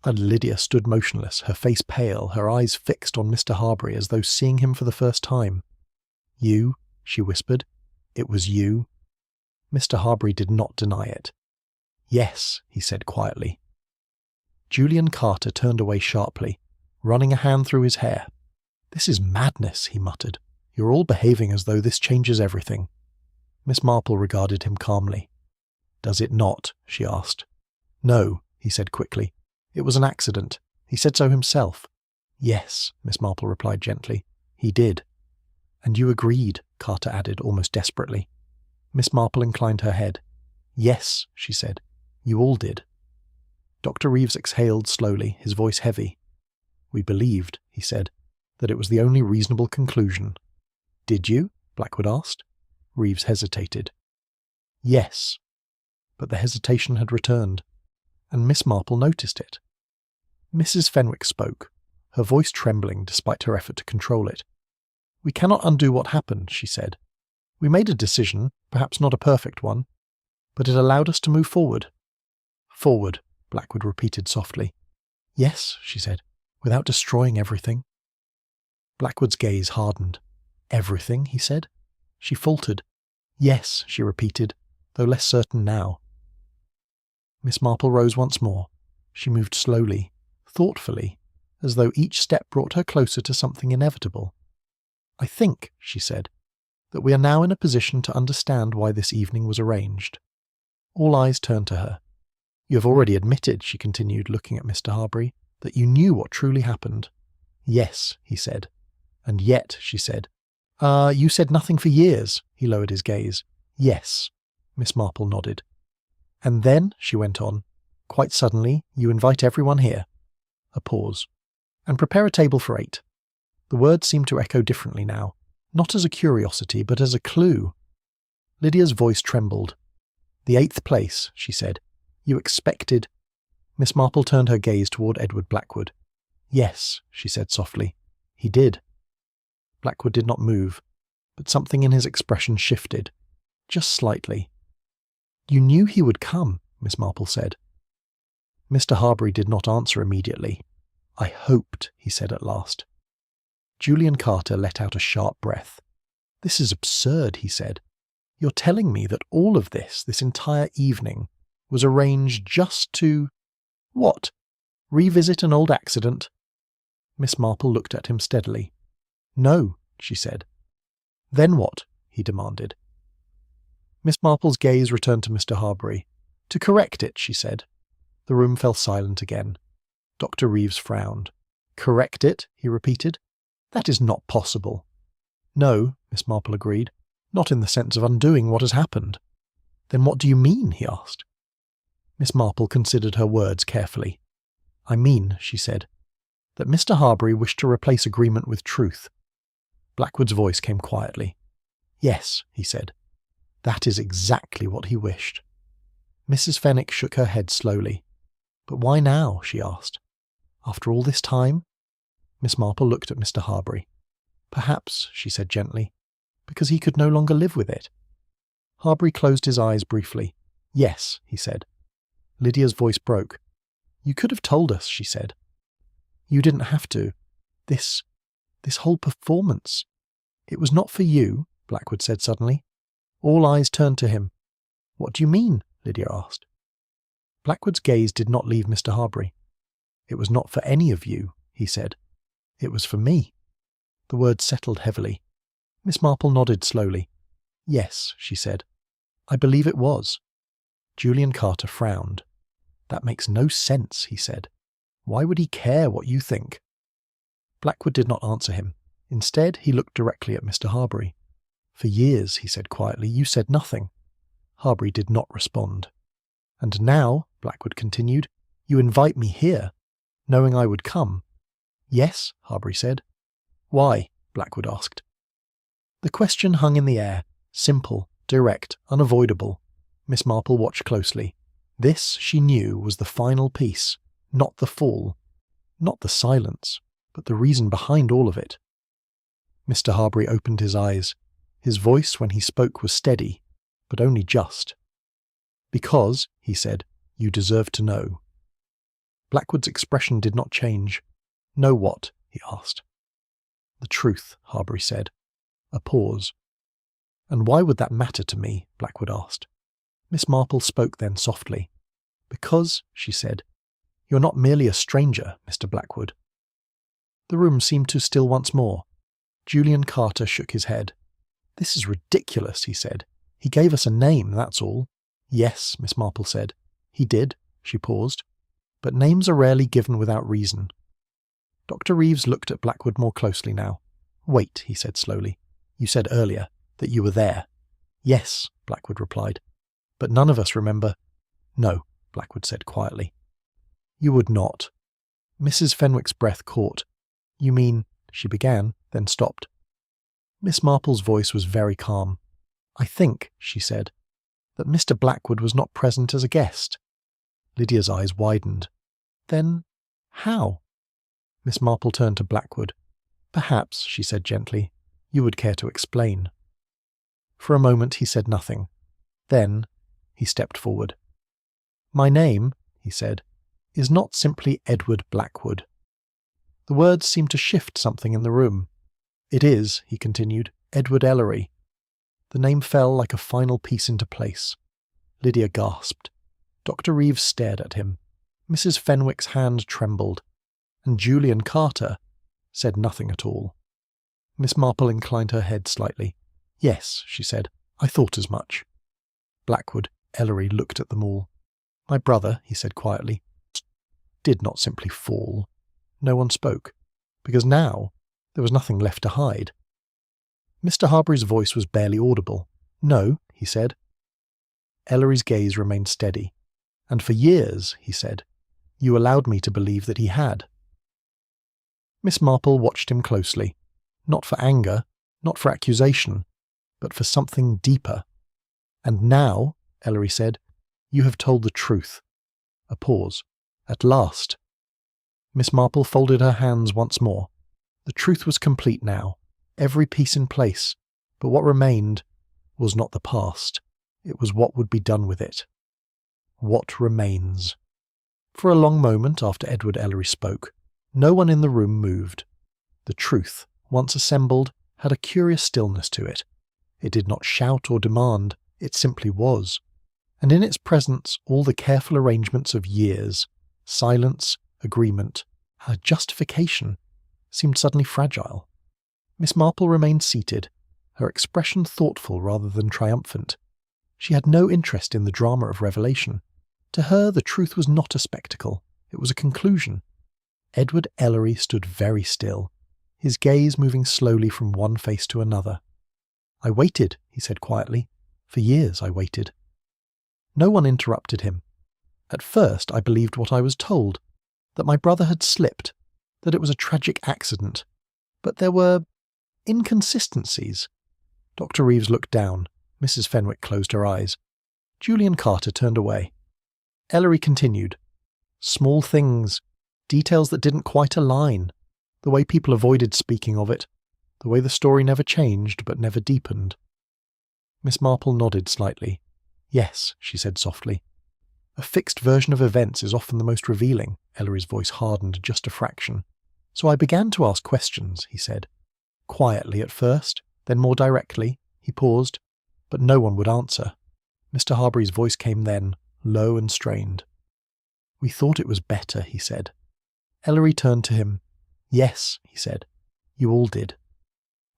And Lydia stood motionless, her face pale, her eyes fixed on Mr. Harbury as though seeing him for the first time. You, she whispered. It was you. Mr. Harbury did not deny it. Yes, he said quietly. Julian Carter turned away sharply. running a hand through his hair. "This is madness," he muttered. "You're all behaving as though this changes everything." Miss Marple regarded him calmly. "Does it not?" she asked. "No," he said quickly. "It was an accident. He said so himself." "Yes," Miss Marple replied gently. "He did." "And you agreed," Carter added almost desperately. Miss Marple inclined her head. "Yes," she said. "You all did." Dr. Reeves exhaled slowly, his voice heavy. "We believed," he said, "that it was the only reasonable conclusion." "Did you?" Blackwood asked. Reeves hesitated. "Yes." But the hesitation had returned, and Miss Marple noticed it. Mrs. Fenwick spoke, her voice trembling despite her effort to control it. "We cannot undo what happened," she said. "We made a decision, perhaps not a perfect one, but it allowed us to move forward." "Forward," Blackwood repeated softly. "Yes," she said, "without destroying everything." Blackwood's gaze hardened. "Everything?" he said. She faltered. "Yes," she repeated, though less certain now. Miss Marple rose once more. She moved slowly, thoughtfully, as though each step brought her closer to something inevitable. "I think," she said, "that we are now in a position to understand why this evening was arranged." All eyes turned to her. "You have already admitted," she continued, looking at Mr. Harbury, "that you knew what truly happened." "Yes," he said. "And yet," she said. You said nothing for years." He lowered his gaze. "Yes." Miss Marple nodded. "And then," she went on, "quite suddenly, you invite everyone here." A pause. "And prepare a table for 8. The words seemed to echo differently now, not as a curiosity, but as a clue. Lydia's voice trembled. "The 8th place," she said. "You expected—" Miss Marple turned her gaze toward Edward Blackwood. "Yes," she said softly. "He did." Blackwood did not move, but something in his expression shifted, just slightly. "You knew he would come," Miss Marple said. Mr. Harbury did not answer immediately. "I hoped," he said at last. Julian Carter let out a sharp breath. "This is absurd," he said. "You're telling me that all of this entire evening, was arranged just to— What? Revisit an old accident?" Miss Marple looked at him steadily. "No," she said. "Then what?" he demanded. Miss Marple's gaze returned to Mr. Harbury. "To correct it," she said. The room fell silent again. Dr. Reeves frowned. "Correct it?" he repeated. "That is not possible." "No," Miss Marple agreed. "Not in the sense of undoing what has happened." "Then what do you mean?" he asked. Miss Marple considered her words carefully. "I mean," she said, "that Mr. Harbury wished to replace agreement with truth." Blackwood's voice came quietly. "Yes," he said. "That is exactly what he wished." Mrs. Fenwick shook her head slowly. "But why now?" she asked. "After all this time?" Miss Marple looked at Mr. Harbury. "Perhaps," she said gently, "because he could no longer live with it." Harbury closed his eyes briefly. "Yes," he said. Lydia's voice broke. "You could have told us," she said. "You didn't have to. This whole performance. It was not for you," Blackwood said suddenly. All eyes turned to him. "What do you mean?" Lydia asked. Blackwood's gaze did not leave Mr. Harbury. "It was not for any of you," he said. "It was for me." The words settled heavily. Miss Marple nodded slowly. "Yes," she said. "I believe it was." Julian Carter frowned. "That makes no sense," he said. "Why would he care what you think?" Blackwood did not answer him. Instead, he looked directly at Mr. Harbury. "For years," he said quietly, "you said nothing." Harbury did not respond. "And now," Blackwood continued, "you invite me here, knowing I would come." "Yes," Harbury said. "Why?" Blackwood asked. The question hung in the air, simple, direct, unavoidable. Miss Marple watched closely. This, she knew, was the final piece, not the fall, not the silence, but the reason behind all of it. Mr. Harbury opened his eyes. His voice, when he spoke, was steady, but only just. "Because," he said, "you deserve to know." Blackwood's expression did not change. "Know what?" he asked. "The truth," Harbury said. A pause. "And why would that matter to me?" Blackwood asked. Miss Marple spoke then softly. "Because," she said, "you're not merely a stranger, Mr. Blackwood." The room seemed to still once more. Julian Carter shook his head. "This is ridiculous," he said. "He gave us a name, that's all." "Yes," Miss Marple said. "He did." She paused. "But names are rarely given without reason." Dr. Reeves looked at Blackwood more closely now. "Wait," he said slowly. "You said earlier that you were there." "Yes," Blackwood replied. "But none of us remember—" "No," Blackwood said quietly. "You would not." Mrs. Fenwick's breath caught. "You mean—" she began, then stopped. Miss Marple's voice was very calm. "I think," she said, "that Mr. Blackwood was not present as a guest." Lydia's eyes widened. "Then how?" Miss Marple turned to Blackwood. "Perhaps," she said gently, "you would care to explain." For a moment he said nothing. Then he stepped forward. "My name," he said, "is not simply Edward Blackwood." The words seemed to shift something in the room. "It is," he continued, "Edward Ellery." The name fell like a final piece into place. Lydia gasped. Dr. Reeves stared at him. Mrs. Fenwick's hand trembled. And Julian Carter said nothing at all. Miss Marple inclined her head slightly. "Yes," she said, "I thought as much." Blackwood, Ellery looked at them all. "My brother," he said quietly, "did not simply fall." No one spoke, because now there was nothing left to hide. Mr. Harbury's voice was barely audible. "No," he said. Ellery's gaze remained steady. "And for years," he said, "you allowed me to believe that he had." Miss Marple watched him closely, not for anger, not for accusation, but for something deeper. "And now," Ellery said, "you have told the truth." A pause. "At last." Miss Marple folded her hands once more. The truth was complete now, every piece in place, but what remained was not the past. It was what would be done with it. What remains? For a long moment after Edward Ellery spoke, no one in the room moved. The truth, once assembled, had a curious stillness to it. It did not shout or demand, it simply was. And in its presence all the careful arrangements of years, silence, agreement, her justification, seemed suddenly fragile. Miss Marple remained seated, her expression thoughtful rather than triumphant. She had no interest in the drama of revelation. To her the truth was not a spectacle, it was a conclusion. Edward Ellery stood very still, his gaze moving slowly from one face to another. "I waited," he said quietly. "For years I waited." No one interrupted him. "At first I believed what I was told, that my brother had slipped, that it was a tragic accident. But there were inconsistencies." Dr. Reeves looked down. Mrs. Fenwick closed her eyes. Julian Carter turned away. Ellery continued. "Small things, details that didn't quite align, the way people avoided speaking of it, the way the story never changed but never deepened." Miss Marple nodded slightly. "Yes," she said softly. "A fixed version of events is often the most revealing." Ellery's voice hardened just a fraction. "So I began to ask questions," he said. "Quietly at first, then more directly." He paused, but no one would answer. Mr. Harbury's voice came then, low and strained. "We thought it was better," he said. Ellery turned to him. "Yes," he said. "You all did."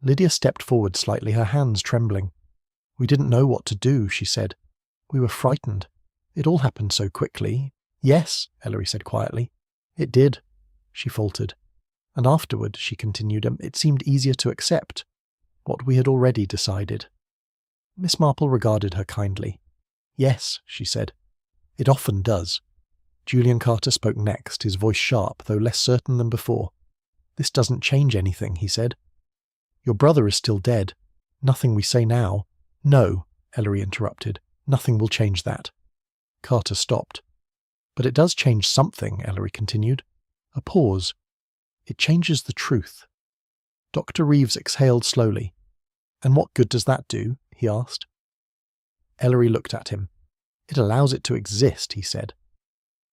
Lydia stepped forward slightly, her hands trembling. "We didn't know what to do," she said. "We were frightened. It all happened so quickly." "Yes," Ellery said quietly. "It did," she faltered. "And afterward," she continued, "it seemed easier to accept what we had already decided." Miss Marple regarded her kindly. "Yes," she said. "It often does." Julian Carter spoke next, his voice sharp, though less certain than before. "This doesn't change anything," he said. "Your brother is still dead. Nothing we say now—" "No," Ellery interrupted. "Nothing will change that." Carter stopped. "But it does change something," Ellery continued. A pause. "It changes the truth." Dr. Reeves exhaled slowly. "And what good does that do?" he asked. Ellery looked at him. "It allows it to exist," he said.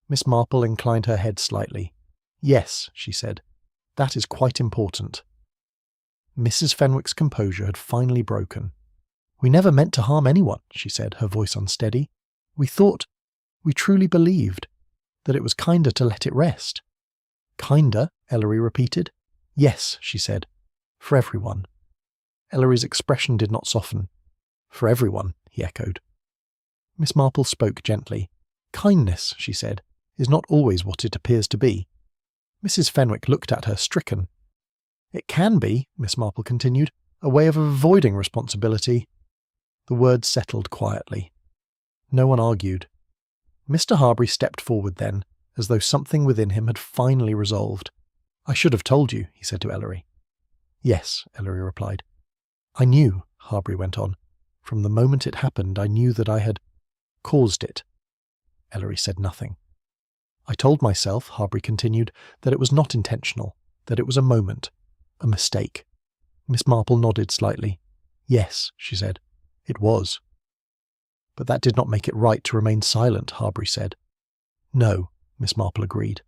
Miss Marple inclined her head slightly. "Yes," she said. "That is quite important." Mrs. Fenwick's composure had finally broken. "We never meant to harm anyone," she said, her voice unsteady. We truly believed, that it was kinder to let it rest." "Kinder?" Ellery repeated. Yes, she said. For everyone. Ellery's expression did not soften. For everyone, he echoed. Miss Marple spoke gently. Kindness, she said, is not always what it appears to be. Mrs. Fenwick looked at her, stricken. It can be, Miss Marple continued, a way of avoiding responsibility. The words settled quietly. No one argued. Mr. Harbury stepped forward then, as though something within him had finally resolved. I should have told you, he said to Ellery. Yes, Ellery replied. I knew, Harbury went on. From the moment it happened, I knew that I had caused it. Ellery said nothing. I told myself, Harbury continued, that it was not intentional, that it was a moment, a mistake. Miss Marple nodded slightly. Yes, she said, it was. But that did not make it right to remain silent, Harbury said. No, Miss Marple agreed.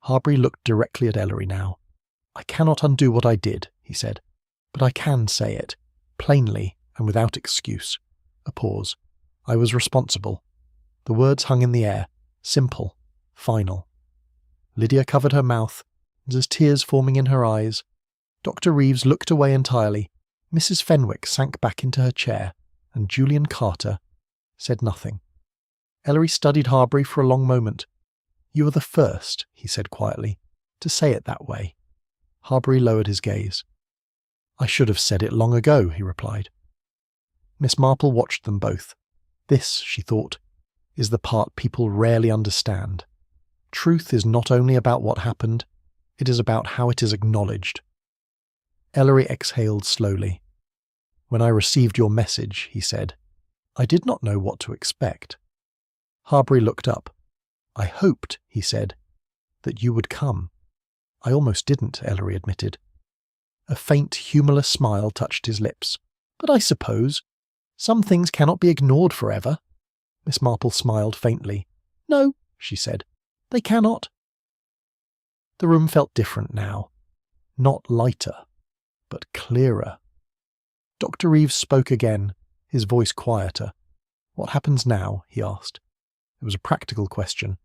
Harbury looked directly at Ellery now. I cannot undo what I did, he said, but I can say it, plainly and without excuse. A pause. I was responsible. The words hung in the air, simple, final. Lydia covered her mouth, and as tears forming in her eyes, Dr. Reeves looked away entirely. Mrs. Fenwick sank back into her chair, and Julian Carter said nothing. Ellery studied Harbury for a long moment. You are the first, he said quietly, to say it that way. Harbury lowered his gaze. I should have said it long ago, he replied. Miss Marple watched them both. This, she thought, is the part people rarely understand. Truth is not only about what happened, it is about how it is acknowledged. Ellery exhaled slowly. When I received your message, he said, I did not know what to expect. Harbury looked up. I hoped, he said, that you would come. I almost didn't, Ellery admitted. A faint, humourless smile touched his lips. But I suppose some things cannot be ignored forever. Miss Marple smiled faintly. No, she said, they cannot. The room felt different now. Not lighter, but clearer. Dr. Reeves spoke again, his voice quieter. What happens now? He asked. It was a practical question,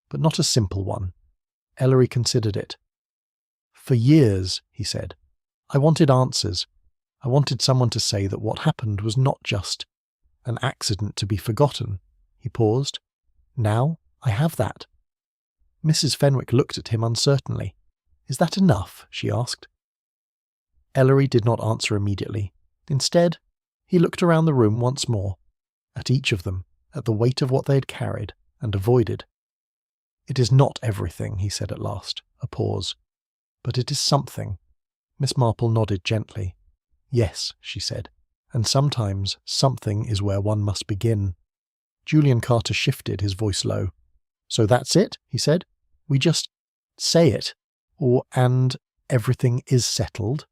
but not a simple one. Ellery considered it. For years, he said, I wanted answers. I wanted someone to say that what happened was not just an accident to be forgotten. He paused. Now I have that. Mrs. Fenwick looked at him uncertainly. Is that enough? She asked. Ellery did not answer immediately. Instead, he looked around the room once more, at each of them, at the weight of what they had carried and avoided. It is not everything, he said at last, a pause. But it is something. Miss Marple nodded gently. Yes, she said, and sometimes something is where one must begin. Julian Carter shifted, his voice low. So that's it, he said. We just say it, and everything is settled.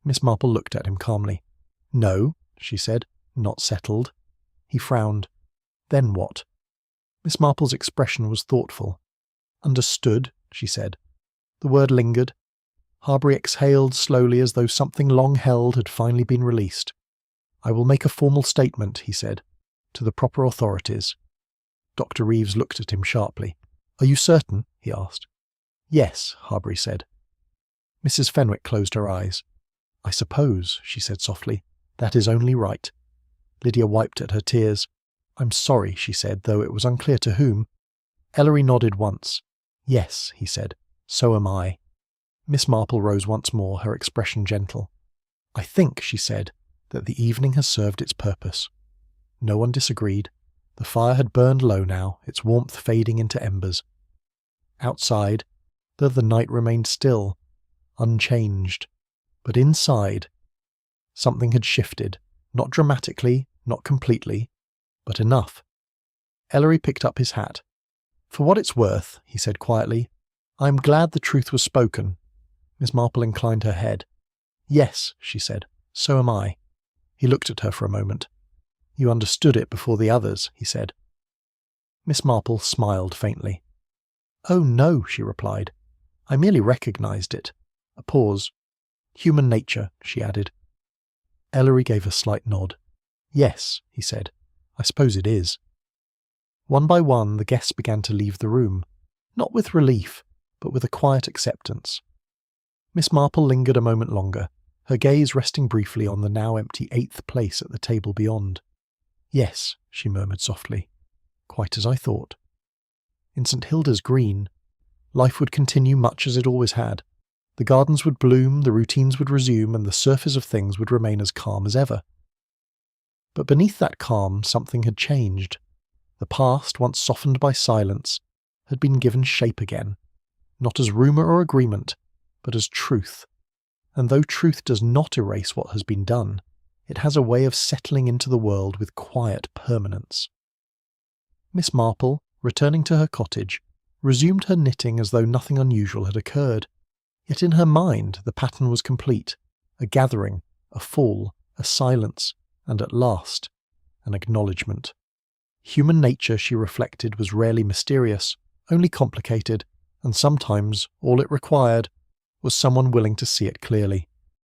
Miss Marple looked at him calmly. No, she said, not settled. He frowned. Then what? Miss Marple's expression was thoughtful. Understood, she said. The word lingered. Harbury exhaled slowly as though something long held had finally been released. I will make a formal statement, he said, to the proper authorities. Dr. Reeves looked at him sharply. Are you certain? He asked. Yes, Harbury said. Mrs. Fenwick closed her eyes. I suppose, she said softly, that is only right. Lydia wiped at her tears. I'm sorry, she said, though it was unclear to whom. Ellery nodded once. Yes, he said, so am I. Miss Marple rose once more, her expression gentle. I think, she said, that the evening has served its purpose. No one disagreed. The fire had burned low now, its warmth fading into embers. Outside, though the night remained still, unchanged, but inside, something had shifted, not dramatically, not completely, but enough. Ellery picked up his hat. For what it's worth, he said quietly, I am glad the truth was spoken. Miss Marple inclined her head. Yes, she said, so am I. He looked at her for a moment. You understood it before the others, he said. Miss Marple smiled faintly. Oh no, she replied. I merely recognized it. A pause. Human nature, she added. Ellery gave a slight nod. Yes, he said. I suppose it is. One by one the guests began to leave the room, not with relief, but with a quiet acceptance. Miss Marple lingered a moment longer, her gaze resting briefly on the now empty 8th place at the table beyond. "Yes," she murmured softly, "quite as I thought." In St. Hilda's Green, life would continue much as it always had. The gardens would bloom, the routines would resume, and the surface of things would remain as calm as ever. But beneath that calm, something had changed. The past, once softened by silence, had been given shape again, not as rumour or agreement, but as truth. And though truth does not erase what has been done, it has a way of settling into the world with quiet permanence. Miss Marple, returning to her cottage, resumed her knitting as though nothing unusual had occurred. Yet in her mind the pattern was complete, a gathering, a fall, a silence, and at last, an acknowledgement. Human nature, she reflected, was rarely mysterious, only complicated, and sometimes all it required was someone willing to see it clearly.